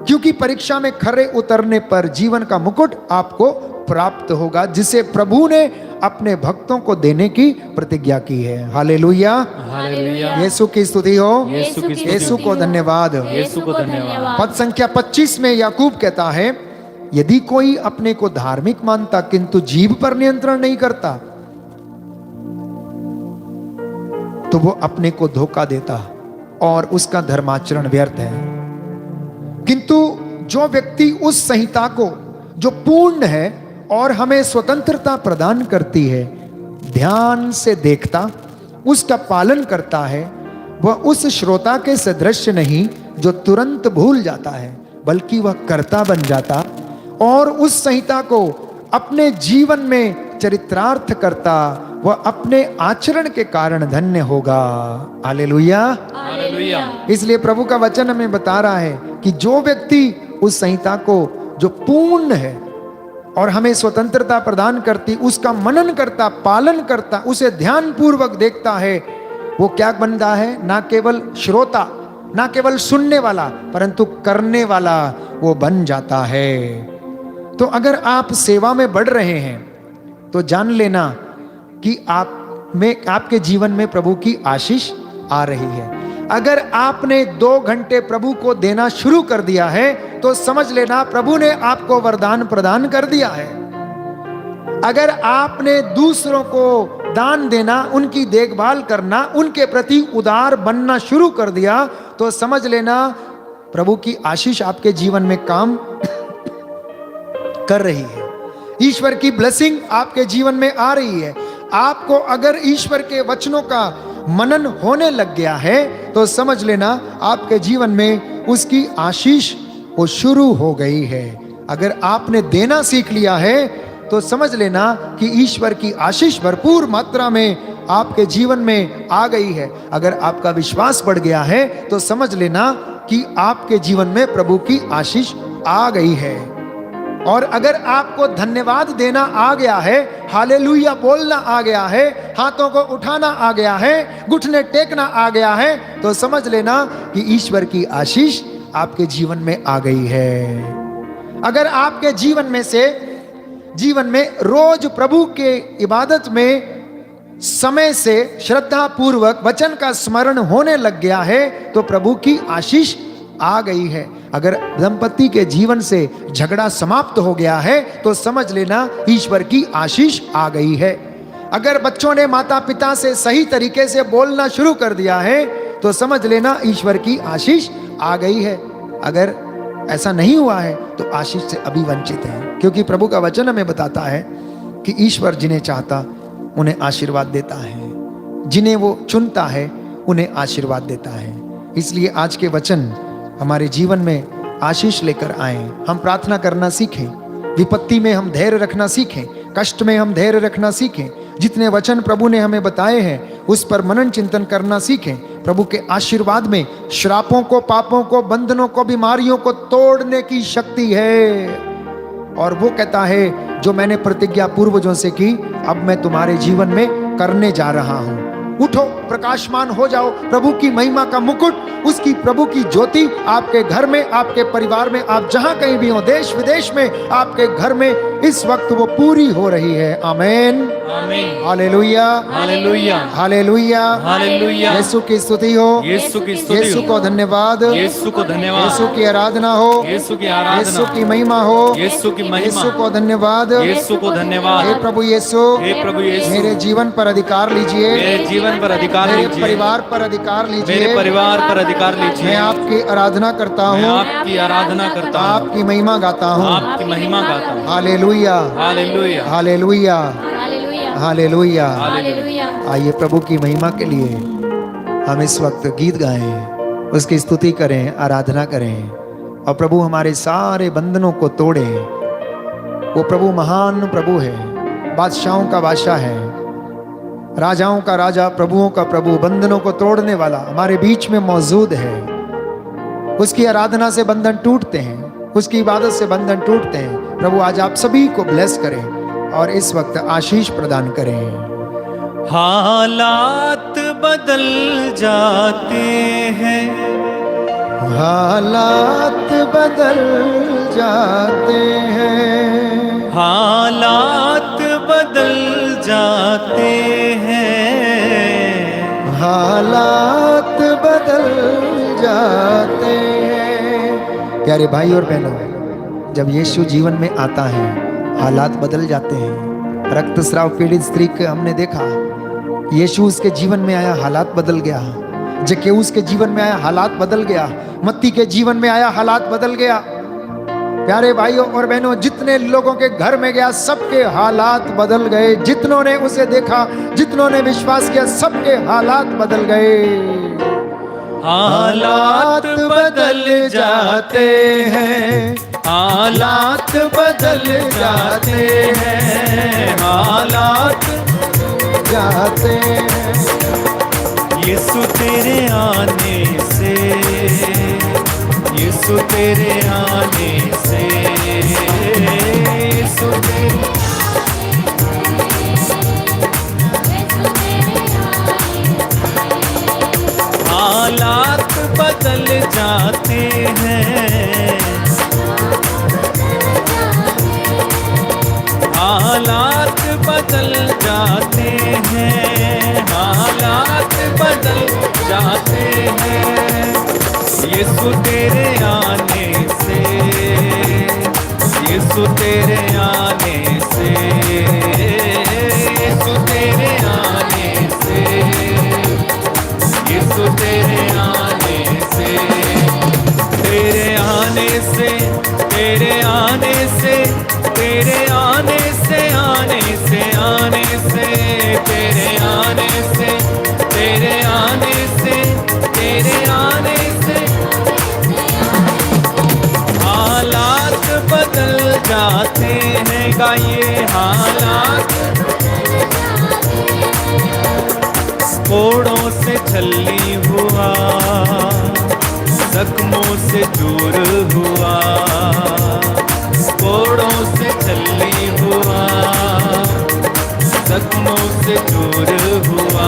क्योंकि परीक्षा में खरे उतरने पर जीवन का मुकुट आपको प्राप्त होगा, जिसे प्रभु ने अपने भक्तों को देने की प्रतिज्ञा की है। Hallelujah, hallelujah. यीशु की स्तुति हो। यीशु की स्तुति यीशु को धन्यवाद। यीशु को धन्यवाद। पद संख्या 25 में याकूब कहता है, यदि कोई अपने को धार्मिक मानता किंतु जीभ पर नियंत्रण नहीं करता, तो वो अपने को धोखा देता और उसका धर्माचरण व्यर्थ है। किंतु जो व्यक्ति उस संहिता को जो पूर्ण है और हमें स्वतंत्रता प्रदान करती है, ध्यान से देखता, उसका पालन करता है, वह उस श्रोता के सदृश नहीं जो तुरंत भूल जाता है, बल्कि वह कर्ता बन जाता और उस संहिता को अपने जीवन में चरितार्थ करता, वह अपने आचरण के कारण धन्य होगा। Hallelujah, hallelujah. इसलिए प्रभु का वचन हमें बता रहा है कि जो व्यक्ति उस संहिता को जो पूर्ण है और हमें स्वतंत्रता प्रदान करती, उसका मनन करता, पालन करता, उसे ध्यान पूर्वक देखता है, वो क्या बनता है? ना केवल श्रोता, ना केवल सुनने वाला, परंतु करने वाला वो बन जाता है। तो अगर आप सेवा में बढ़ रहे हैं तो जान लेना कि आप में, आपके जीवन में प्रभु की आशीष आ रही है। अगर आपने 2 घंटे प्रभु को देना शुरू कर दिया है तो समझ लेना प्रभु ने आपको वरदान प्रदान कर दिया है। अगर आपने दूसरों को दान देना, उनकी देखभाल करना, उनके प्रति उदार बनना शुरू कर दिया तो समझ लेना प्रभु की आशीष आपके जीवन में काम कर रही है। ईश्वर की ब्लेसिंग आपके जीवन में आ रही है। आपको अगर ईश्वर के वचनों का मनन होने लग गया है तो समझ लेना आपके जीवन में उसकी आशीष वो शुरू हो गई है। अगर आपने देना सीख लिया है तो समझ लेना कि ईश्वर की आशीष भरपूर मात्रा में आपके जीवन में आ गई है। अगर आपका विश्वास बढ़ गया है तो समझ लेना कि आपके जीवन में प्रभु की आशीष आ गई है। और अगर आपको धन्यवाद देना आ गया है, हालेलुया बोलना आ गया है, हाथों को उठाना आ गया है, घुटने टेकना आ गया है, तो समझ लेना कि ईश्वर की आशीष आपके जीवन में आ गई है। अगर आपके जीवन में रोज प्रभु के इबादत में समय से श्रद्धा पूर्वक वचन का स्मरण होने लग गया है तो प्रभु की आशीष आ गई है। अगर दंपति के जीवन से झगड़ा समाप्त हो गया है तो समझ लेना ईश्वर की आशीष आ गई है। अगर बच्चों ने माता पिता से सही तरीके से बोलना शुरू कर दिया है तो समझ लेना ईश्वर की आशीष आ गई है। अगर ऐसा नहीं हुआ है तो आशीष से अभी वंचित है, क्योंकि प्रभु का वचन हमें बताता है कि ईश्वर जिन्हें चाहता उन्हें आशीर्वाद देता है, जिन्हें वो चुनता है उन्हें आशीर्वाद देता है। इसलिए आज के वचन हमारे जीवन में आशीष लेकर आए। हम प्रार्थना करना सीखें, विपत्ति में हम धैर्य रखना सीखें, कष्ट में हम धैर्य रखना सीखें। जितने वचन प्रभु ने हमें बताए हैं उस पर मनन चिंतन करना सीखें। प्रभु के आशीर्वाद में श्रापों को, पापों को, बंधनों को, बीमारियों को तोड़ने की शक्ति है। और वो कहता है जो मैंने प्रतिज्ञा पूर्वजों से की अब मैं तुम्हारे जीवन में करने जा रहा हूं। उठो, प्रकाशमान हो जाओ। प्रभु की महिमा का मुकुट, उसकी प्रभु की ज्योति आपके घर में, आपके परिवार में, आप जहां कहीं भी हो, देश विदेश में, आपके घर में इस वक्त वो पूरी हो रही है। आमीन, आमीन, हालेलुया, हालेलुया, हालेलुया, हालेलुया। यीशु की स्तुति हो, यीशु की स्तुति यीशु हो, को धन्यवाद, यीशु को धन्यवाद, यीशु की आराधना हो, यीशु की आराधना, यीशु की महिमा हो, यीशु की महिमा, यीशु को धन्यवाद, यीशु को धन्यवाद। हे प्रभु यीशु, हे प्रभु यीशु, मेरे जीवन पर अधिकार लीजिए, मेरे जीवन पर अधिकार मेरे लीजिए, परिवार पर अधिकार मेरे लीजिए। परिवार पर अधिकार लीजिए। मैं आपकी आराधना करता मैं हूँ, आपकी आराधना करता हूँ, आपकी महिमा गाता हूँ। आपकी महिमा गाता हूँ। Hallelujah, hallelujah, hallelujah, hallelujah, hallelujah. Hallelujah. आइए प्रभु की महिमा के लिए हम इस वक्त गीत गाएं, उसकी स्तुति करें, आराधना करें और प्रभु हमारे सारे बंधनों को तोड़े। वो प्रभु महान प्रभु है, बादशाहों का बादशाह है, राजाओं का राजा, प्रभुओं का प्रभु, बंधनों को तोड़ने वाला हमारे बीच में मौजूद है। उसकी आराधना से बंधन टूटते हैं, उसकी इबादत से बंधन टूटते हैं। प्रभु आज आप सभी को ब्लेस करें और इस वक्त आशीष प्रदान करें। हालात बदल जाते हैं, हालात बदल जाते हैं, हालात बदल जाते हैं, हालात बदल जाते हैं। प्यारे भाई और बहनों, जब यीशु जीवन में आता है हालात बदल जाते हैं। रक्तस्राव पीड़ित स्त्री को हमने देखा, यीशु उसके जीवन में आया, हालात बदल गया। जक्केऊस के जीवन में आया, हालात बदल गया। मत्ती के जीवन में आया, हालात बदल गया। प्यारे भाइयों और बहनों, जितने लोगों के घर में गया सबके हालात बदल गए। जितनों ने उसे देखा, जितनों ने विश्वास किया, सबके हालात बदल गए। हालात बदल जाते हैं, हालात बदल जाते हैं, हालात जाते हैं। यीशु तेरे आने से, यीशु तेरे आने से, यीशु तेरे हालात बदल जाते हैं, हालात बदल जाते हैं, हालात बदल जाते हैं। यीशु तेरे आने से, यीशु तेरे आने से, यीशु तेरे आने से, यीशु तेरे आने से, तेरे आने से, तेरे आने से, तेरे आने से, आने से, आने से, तेरे आने से, तेरे आने से, तेरे आने से हालात बदल जाते हैं। गाइए हालात, कोड़ों से छलनी हुआ, जख्मों से दूर हुआ, कोड़ों से छलनी हुआ, जख्मों से दूर हुआ।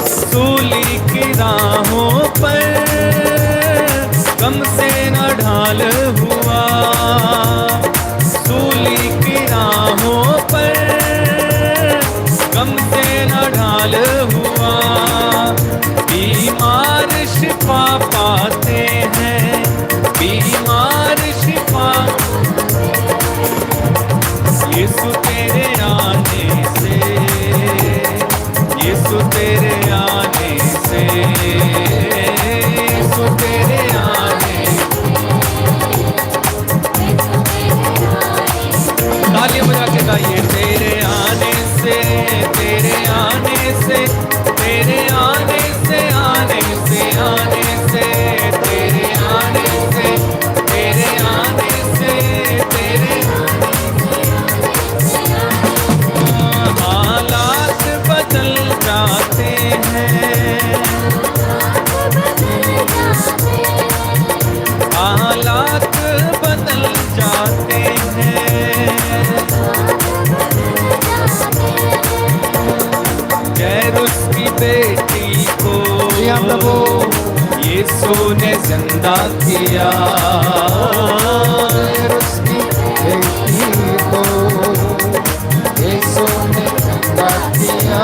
सूली की राहों पर गम से न ढाल हुआ, सूली की राहों पर गम से न ढाल हुआ। बीमार शिफा पाते हैं, बीमार शिफा, यीशु तेरे आने से, यीशु तेरे आने से, यीशु तेरे आने। तालियां बजा के गाइए, तेरे आने से, तेरे आने से, तेरे आने से, आने से, आने से, तेरे आने से, तेरे आने से, तेरे हालात बदल जाते हैं, हालात बदल जाते हैं। जैरुस की बेटी को यीशु ने जिंदा किया, उसकी बेटी को यीशु ने जिंदा किया।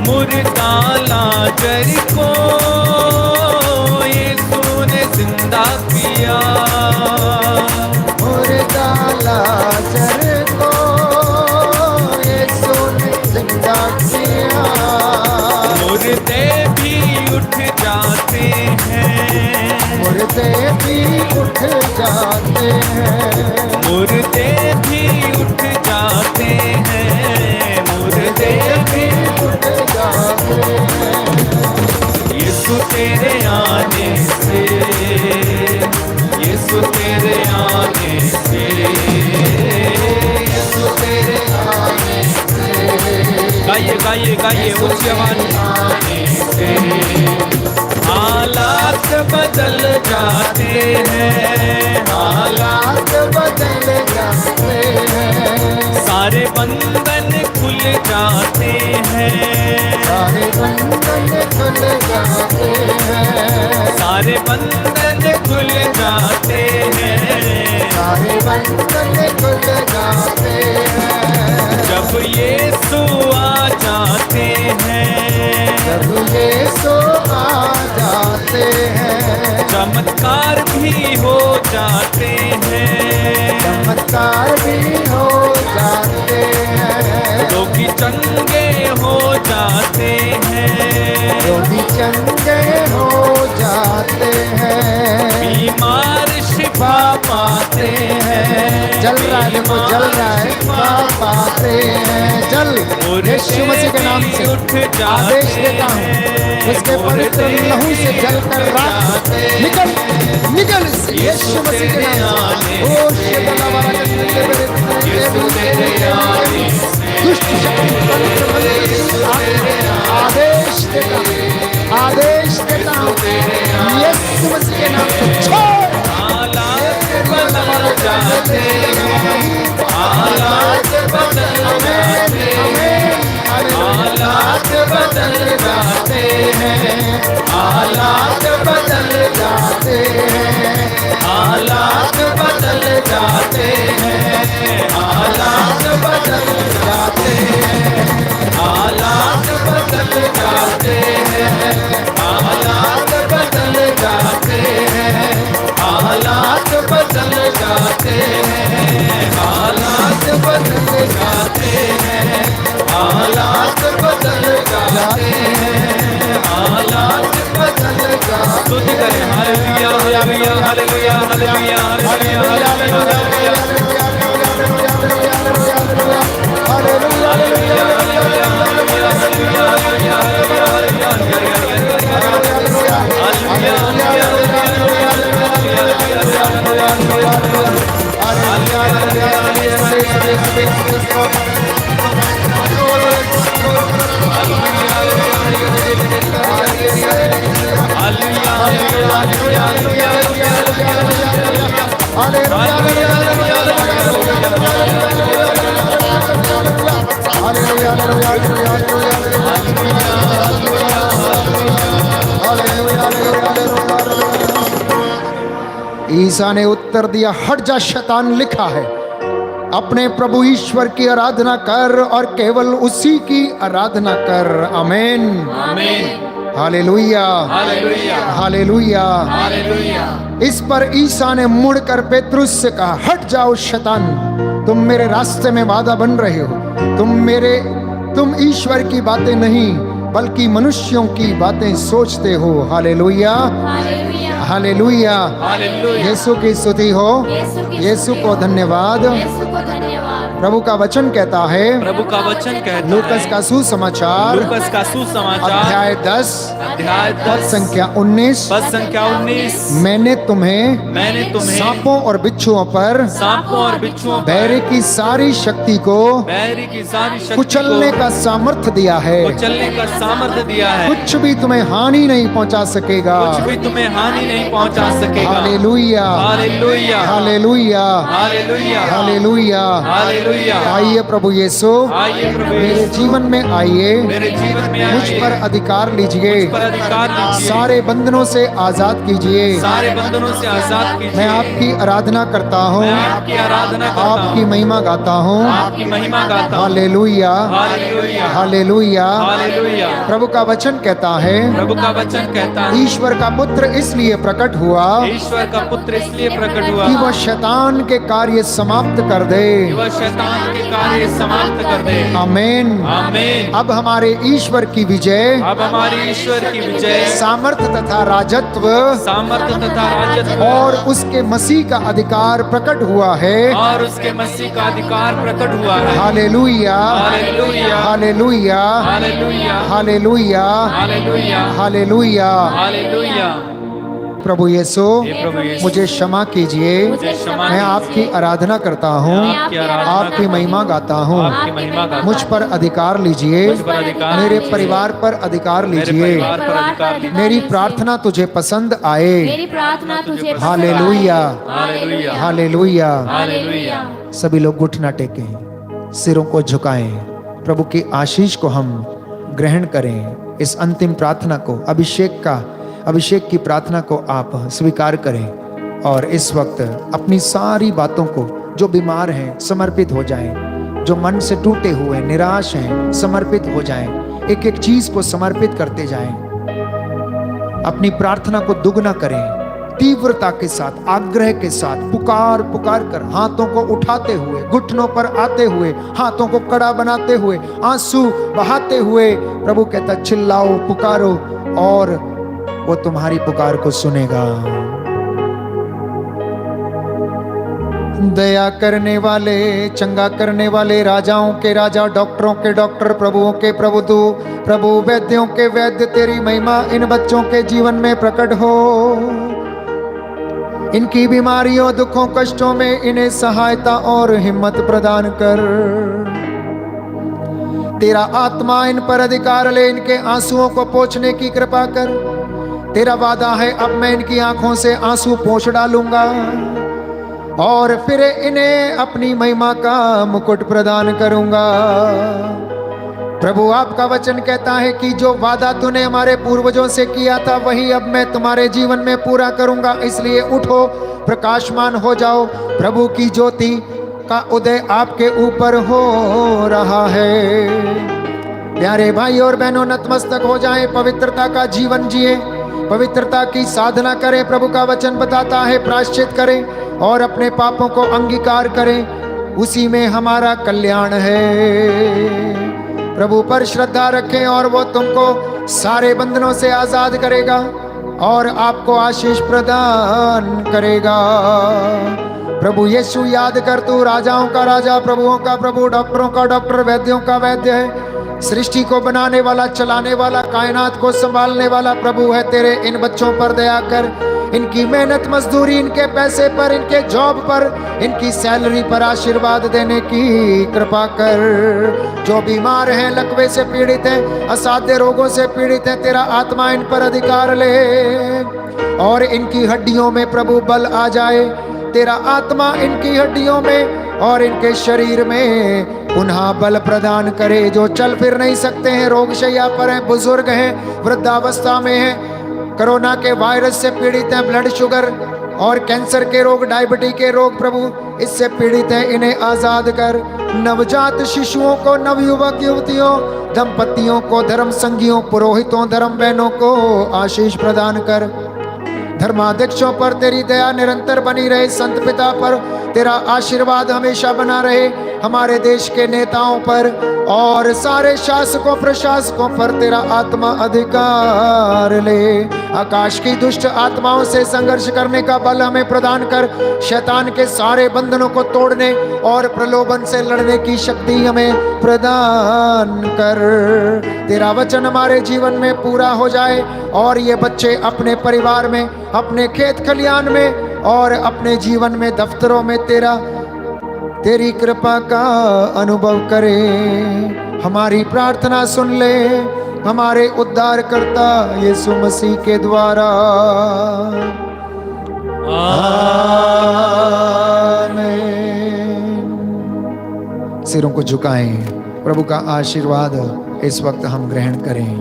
मुर्दा लाजर को यीशु ने जिंदा किया, मुर्दा लाजर को यीशु ने जिंदा किया। मुर्दे भी उठ जाते हैं, मुर्दे भी उठ जाते हैं, मुर्दे भी उठ जाते हैं, मुर्दे भी उठ जाते हैं। यीशु तेरे आने से, यीशु तेरे आने से, यीशु तेरे आने से। गाइए गाइए गाइए ऊंची आवाज। आने से हालात बदल जाते हैं, हालात बदल जाते हैं, सारे बंधन खुल जाते हैं, सारे बंधन खुल जाते हैं, सारे बंधन खुल जाते हैं, सारे बंधन खुल जाते हैं। जब यीशु आ जाते हैं, जब यीशु आ जाते हैं, चमत्कार भी हो जाते हैं, चमत्कार भी हो जाते हैं, रोगी चंगे हो जाते हैं, रोगी चंगे हो जाते हैं, बीमार शिफा पाते हैं। जल रहा है, देखो जल रहा है, पाते हैं। जल यीशु मसीह के नाम से आदेश देता हूँ, उसके पवित्र लहू से जल कर राख निकल, निकल इससे यीशु मसीह के नाम से। ओ शेदला वाला दुष्ट शक्ति आदेश देता हूँ, आदेश देता हूँ यीशु मसीह के नाम से छोड़। बदल जाते हैं, हालात बदल जाते हैं, हालात बदल जाते हैं, हालात बदल जाते हैं, हालात बदल जाते हैं, हालात जाते हैं, हालात बदल जाते हैं, हालात बदल जाते हैं। स्तुति करें, हालेलुया हालेलुया हालेलुया हालेलुया ईसा ने उत्तर दिया, हट जा शैतान, लिखा है अपने प्रभु ईश्वर की आराधना कर और केवल उसी की आराधना कर। आमीन आमीन हालेलुया हालेलुया हालेलुया। हालेलुया। इस पर ईसा ने मुड़कर पेतरुस से कहा, हट जाओ शैतान, तुम मेरे रास्ते में बाधा बन रहे हो। तुम ईश्वर की बातें नहीं बल्कि मनुष्यों की बातें सोचते हो। Hallelujah hallelujah hallelujah. हालेलुया। यीशु की स्तुति हो, यीशु को धन्यवाद। यीशु को धन्यवाद। प्रभु का वचन कहता है, प्रभु का वचन कहता लूकस है, का सुसमाचार लूकस का सुसमाचार अध्याय 10 अध्याय पद 10 संख्या 19, पद संख्या 19। मैंने तुम्हें सांपों और बिच्छुओं पर सांपों और बिच्छुओं बैरी की सारी शक्ति को बैरी की सारी शक्ति कुचलने को का सामर्थ्य दिया है। कुचलने का सामर्थ्य दिया है। कुछ भी तुम्हें हानि नहीं पहुंचा सकेगा। कुछ भी तुम्हें हानि नहीं पहुंचा सकेगा। Hallelujah hallelujah hallelujah hallelujah hallelujah. Hallelujah. आइए प्रभु यीशु, आइए प्रभु मेरे यीशु, जीवन में आइए, मेरे जीवन में मुझ आइए, पर अधिकार लीजिए, मुझ पर अधिकार लीजिए, सारे बंधनों से आजाद कीजिए। सारे बंधनों से आजाद कीजिए। मैं आपकी आराधना करता हूँ, मैं आपकी आराधना करता हूँ, आपकी महिमा गाता हूँ। आपकी महिमा गाता हूँ। Hallelujah hallelujah hallelujah. हालेलुया। प्रभु का वचन कहता है, प्रभु का वचन कहता है, ईश्वर का पुत्र इसलिए प्रकट हुआ ईश्वर का पुत्र इसलिए प्रकट हुआ कि वह शैतान के कार्य समाप्त कर दे। कि वह शैतान के कार्य समाप्त कर दे। आमीन आमीन। अब हमारे ईश्वर की विजय, अब हमारी ईश्वर की विजय, सामर्थ्य तथा राजत्व सामर्थ्य तथा राजत्व और उसके मसीह का अधिकार प्रकट हुआ है। और उसके मसीह का अधिकार प्रकट हुआ है। Hallelujah hallelujah hallelujah hallelujah hallelujah hallelujah hallelujah. Hallelujah. प्रभु यीशु, हे प्रभु यीशु, मुझे क्षमा कीजिए, मुझे क्षमा मैं आपकी आराधना करता हूँ, आपकी आराधना आपकी महिमा गाता हूँ। आपकी महिमा गाता मुझ पर अधिकार लीजिए, मुझ पर अधिकार मेरे लीजिए। परिवार पर अधिकार मेरे लीजिए। परिवार पर अधिकार लीजिए। मेरी प्रार्थना तुझे पसंद आए। मेरी प्रार्थना तुझे पसंद हालेलुया आए। Hallelujah hallelujah. हालेलुया। सभी लोग घुटना टेकें, सिरों को झुकाएं, प्रभु की आशीष को हम ग्रहण करें। इस अंतिम प्रार्थना को, अभिषेक की प्रार्थना को आप स्वीकार करें और इस वक्त अपनी सारी बातों को, जो बीमार हैं समर्पित हो जाएं, जो मन से टूटे हुए निराश हैं समर्पित हो जाएं, एक एक चीज को समर्पित करते जाएं। अपनी प्रार्थना को दुगना करें, तीव्रता के साथ, आग्रह के साथ, पुकार कर, हाथों को उठाते हुए, घुटनों पर आते हुए, हाथों को कड़ा बनाते हुए, आंसू बहाते हुए। प्रभु कहता, चिल्लाओ, पुकारो और वो तुम्हारी पुकार को सुनेगा। दया करने वाले, चंगा करने वाले, राजाओं के राजा, डॉक्टरों के डॉक्टर, प्रभुओं के प्रभु तू प्रभु, वैद्यों के वैद्य, तेरी महिमा इन बच्चों के जीवन में प्रकट हो। इनकी बीमारियों, दुखों, कष्टों में इन्हें सहायता और हिम्मत प्रदान कर। तेरा आत्मा इन पर अधिकार ले, इनके आंसुओं को पोंछने की कृपा कर। तेरा वादा है, अब मैं इनकी आंखों से आंसू पोंछ डालूंगा और फिर इन्हें अपनी महिमा का मुकुट प्रदान करूंगा। प्रभु, आपका वचन कहता है कि जो वादा तूने हमारे पूर्वजों से किया था, वही अब मैं तुम्हारे जीवन में पूरा करूंगा। इसलिए उठो, प्रकाशमान हो जाओ। प्रभु की ज्योति का उदय आपके ऊपर हो रहा है। प्यारे भाई और बहनों, नतमस्तक हो जाएं, पवित्रता का जीवन जिए, पवित्रता की साधना करें। प्रभु का वचन बताता है, प्रायश्चित करें और अपने पापों को अंगीकार करें। उसी में हमारा कल्याण है। प्रभु पर श्रद्धा रखें और वो तुमको सारे बंधनों से आजाद करेगा और आपको आशीष प्रदान करेगा। प्रभु यीशु याद कर, तू राजाओं का राजा, प्रभुओं का प्रभु, डॉक्टरों का डॉक्टर, वैद्यों का वैद्य है। सृष्टि को बनाने वाला, चलाने वाला, कायनात को संभालने वाला प्रभु है। तेरे इन बच्चों पर दया कर, इनकी मेहनत मजदूरी, इनके पैसे पर, इनके जॉब पर, इनकी सैलरी पर आशीर्वाद देने की कृपा कर। जो बीमार हैं, लकवे से पीड़ित हैं, असाध्य रोगों से पीड़ित हैं, तेरा आत्मा इन पर अधिकार ले और इनकी हड्डियों में प्रभु बल आ जाए। तेरा आत्मा इनकी हड्डियों में और इनके शरीर में पुनः बल प्रदान करे। जो चल फिर नहीं सकते हैं, रोग शैया पर हैं, बुजुर्ग हैं, वृद्धावस्था में हैं, कोरोना के वायरस से पीड़ित हैं, ब्लड शुगर और कैंसर के रोग, डायबिटीज के रोग प्रभु इससे पीड़ित हैं, इन्हें आजाद कर। नवजात शिशुओं को, नवयुवक युवतियों, दंपतियों को, धर्म संगियों, पुरोहितों, धर्म बहनों को आशीष प्रदान कर। धर्माध्यक्षों पर तेरी दया निरंतर बनी रहे, संत पिता पर तेरा आशीर्वाद हमेशा बना रहे, हमारे देश के नेताओं पर और सारे शासकों प्रशासकों पर तेरा आत्मा अधिकार ले। आकाश की दुष्ट आत्माओं से संघर्ष करने का बल हमें प्रदान कर। शैतान के सारे बंधनों को तोड़ने और प्रलोभन से लड़ने की शक्ति हमें प्रदान कर। तेरा वचन हमारे जीवन में पूरा हो जाए और ये बच्चे अपने परिवार में, अपने खेत खलियान में और अपने जीवन में, दफ्तरों में तेरी कृपा का अनुभव करें। हमारी प्रार्थना सुन ले हमारे उद्धारकर्ता यीशु मसीह के द्वारा। आमीन। सिरों को झुकाएं, प्रभु का आशीर्वाद इस वक्त हम ग्रहण करें।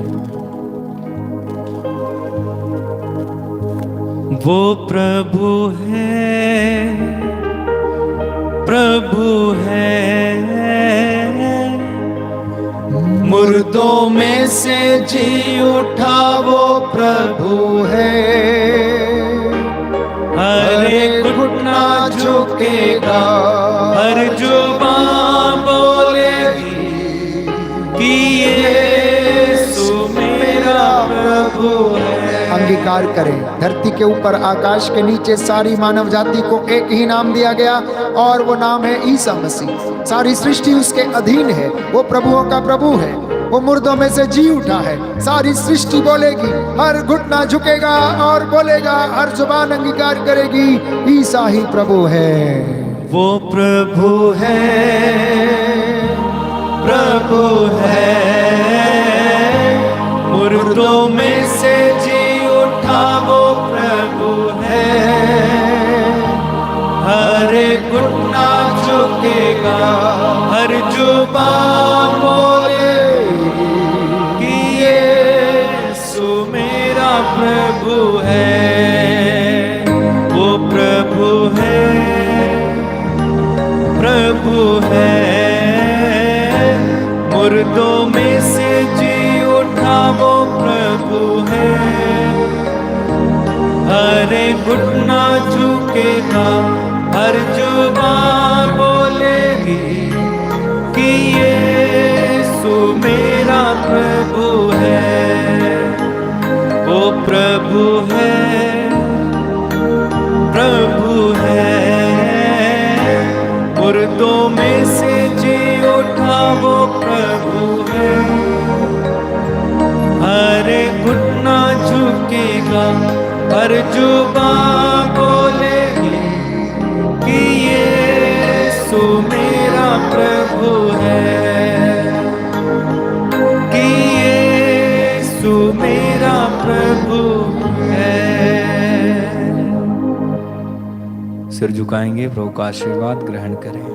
वो प्रभु है, प्रभु है, मुर्दों में से जी उठा वो प्रभु है। हर एक घुटना झुकेगा, हर जुबान बोलेगी कि यीशु मेरा प्रभु है। अंगीकार करें, धरती के ऊपर, आकाश के नीचे सारी मानव जाति को एक ही नाम दिया गया और वो नाम है ईसा मसीह। सारी सृष्टि उसके अधीन है, वो प्रभुओं का प्रभु है, वो मुर्दों में से जी उठा है। सारी सृष्टि बोलेगी, हर घुटना झुकेगा और बोलेगा, हर जुबान अंगीकार करेगी, ईसा ही प्रभु है। वो प्रभु है, प्रभु है, मुर्दों में से जी उठा वो प्रभु है। हर एक घुटना झुकेगा, हर जुबान बोलेगी कि यीशु मेरा प्रभु है। वो प्रभु है, प्रभु है, मुर्दों में से जी उठा वो प्रभु है। हर एक घुटना झुकेगा, हर जुबान बोलेगी कि यीशु मेरा प्रभु है। वो प्रभु है, प्रभु है, मुर्दों में से जी उठा वो प्रभु है। हर एक घुटना झुकेगा, हर जुबान बोलेगी कि यीशु मेरा प्रभु है, कि यीशु मेरा प्रभु है। सिर झुकाएंगे, प्रभु का आशीर्वाद ग्रहण करें।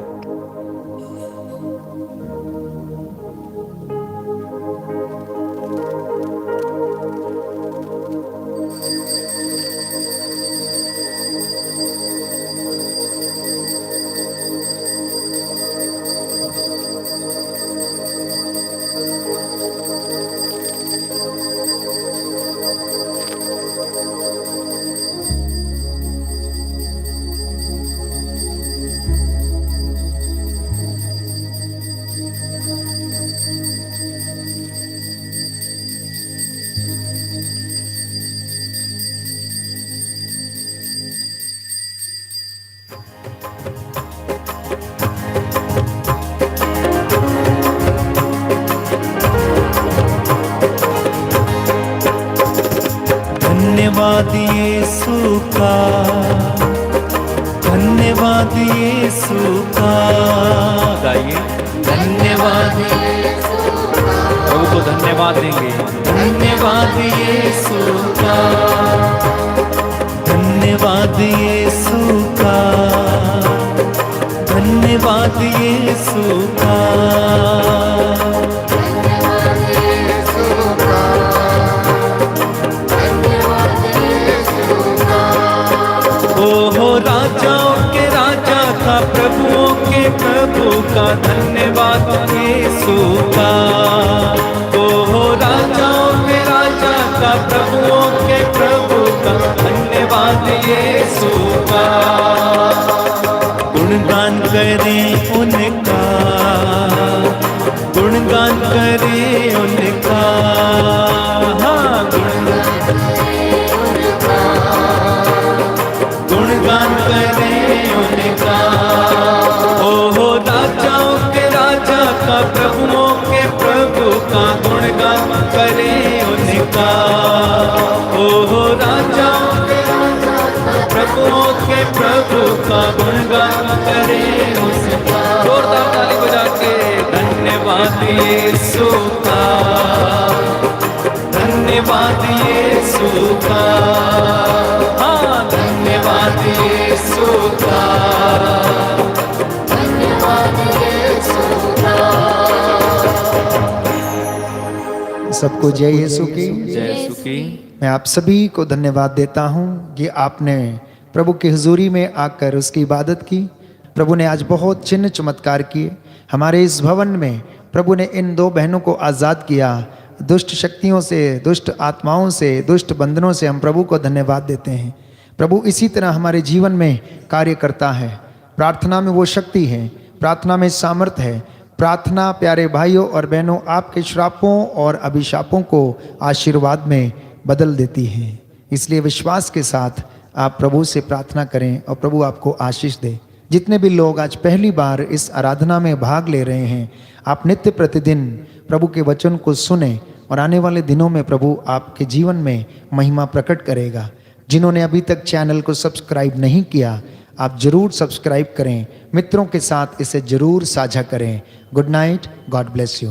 धन्यवाद यीशु का, धन्यवाद यीशु का। गाइए, धन्यवाद प्रभु को धन्यवाद देंगे। धन्यवाद यीशु का, धन्यवाद यीशु का, धन्यवाद यीशु का। ओहो राजाओं के राजा का, प्रभुओं के प्रभु का, धन्यवाद यीशु का। ओहो राजाओं के राजा का, प्रभुओं के प्रभु का, धन्यवाद यीशु का। गुणगान करें उनका, गुणगान करें उनका। हाँ, गुणगान करें उनका। ओहो राजाओं के राजा का, प्रभुओं के प्रभु का, गुणगान करें उनका। ओहो राजाओं के राजा का, प्रभुओं के प्रभु का, गुणगान करें उसका। जोरदार ताली बजा के धन्यवाद यीशु का, धन्यवाद यीशु का। हाँ, धन्यवाद यीशु का, धन्यवाद यीशु का। सबको जय यीशु की। जय यीशु की। मैं आप सभी को धन्यवाद देता हूं कि आपने प्रभु की हुजूरी में आकर उसकी इबादत की। प्रभु ने आज बहुत चिन्ह चमत्कार किए हमारे इस भवन में। प्रभु ने इन दो बहनों को आज़ाद किया दुष्ट शक्तियों से, दुष्ट आत्माओं से, दुष्ट बंधनों से। हम प्रभु को धन्यवाद देते हैं। प्रभु इसी तरह हमारे जीवन में कार्य करता है। प्रार्थना में वो शक्ति है, प्रार्थना में सामर्थ्य है। प्रार्थना प्यारे भाइयों और बहनों आपके श्रापों और अभिशापों को आशीर्वाद में बदल देती है। इसलिए विश्वास के साथ आप प्रभु से प्रार्थना करें और प्रभु आपको आशीष दे। जितने भी लोग आज पहली बार इस आराधना में भाग ले रहे हैं, आप नित्य प्रतिदिन प्रभु के वचन को सुने और आने वाले दिनों में प्रभु आपके जीवन में महिमा प्रकट करेगा। जिन्होंने अभी तक चैनल को सब्सक्राइब नहीं किया, आप जरूर सब्सक्राइब करें। मित्रों के साथ इसे जरूर साझा करें। Good night, God bless you.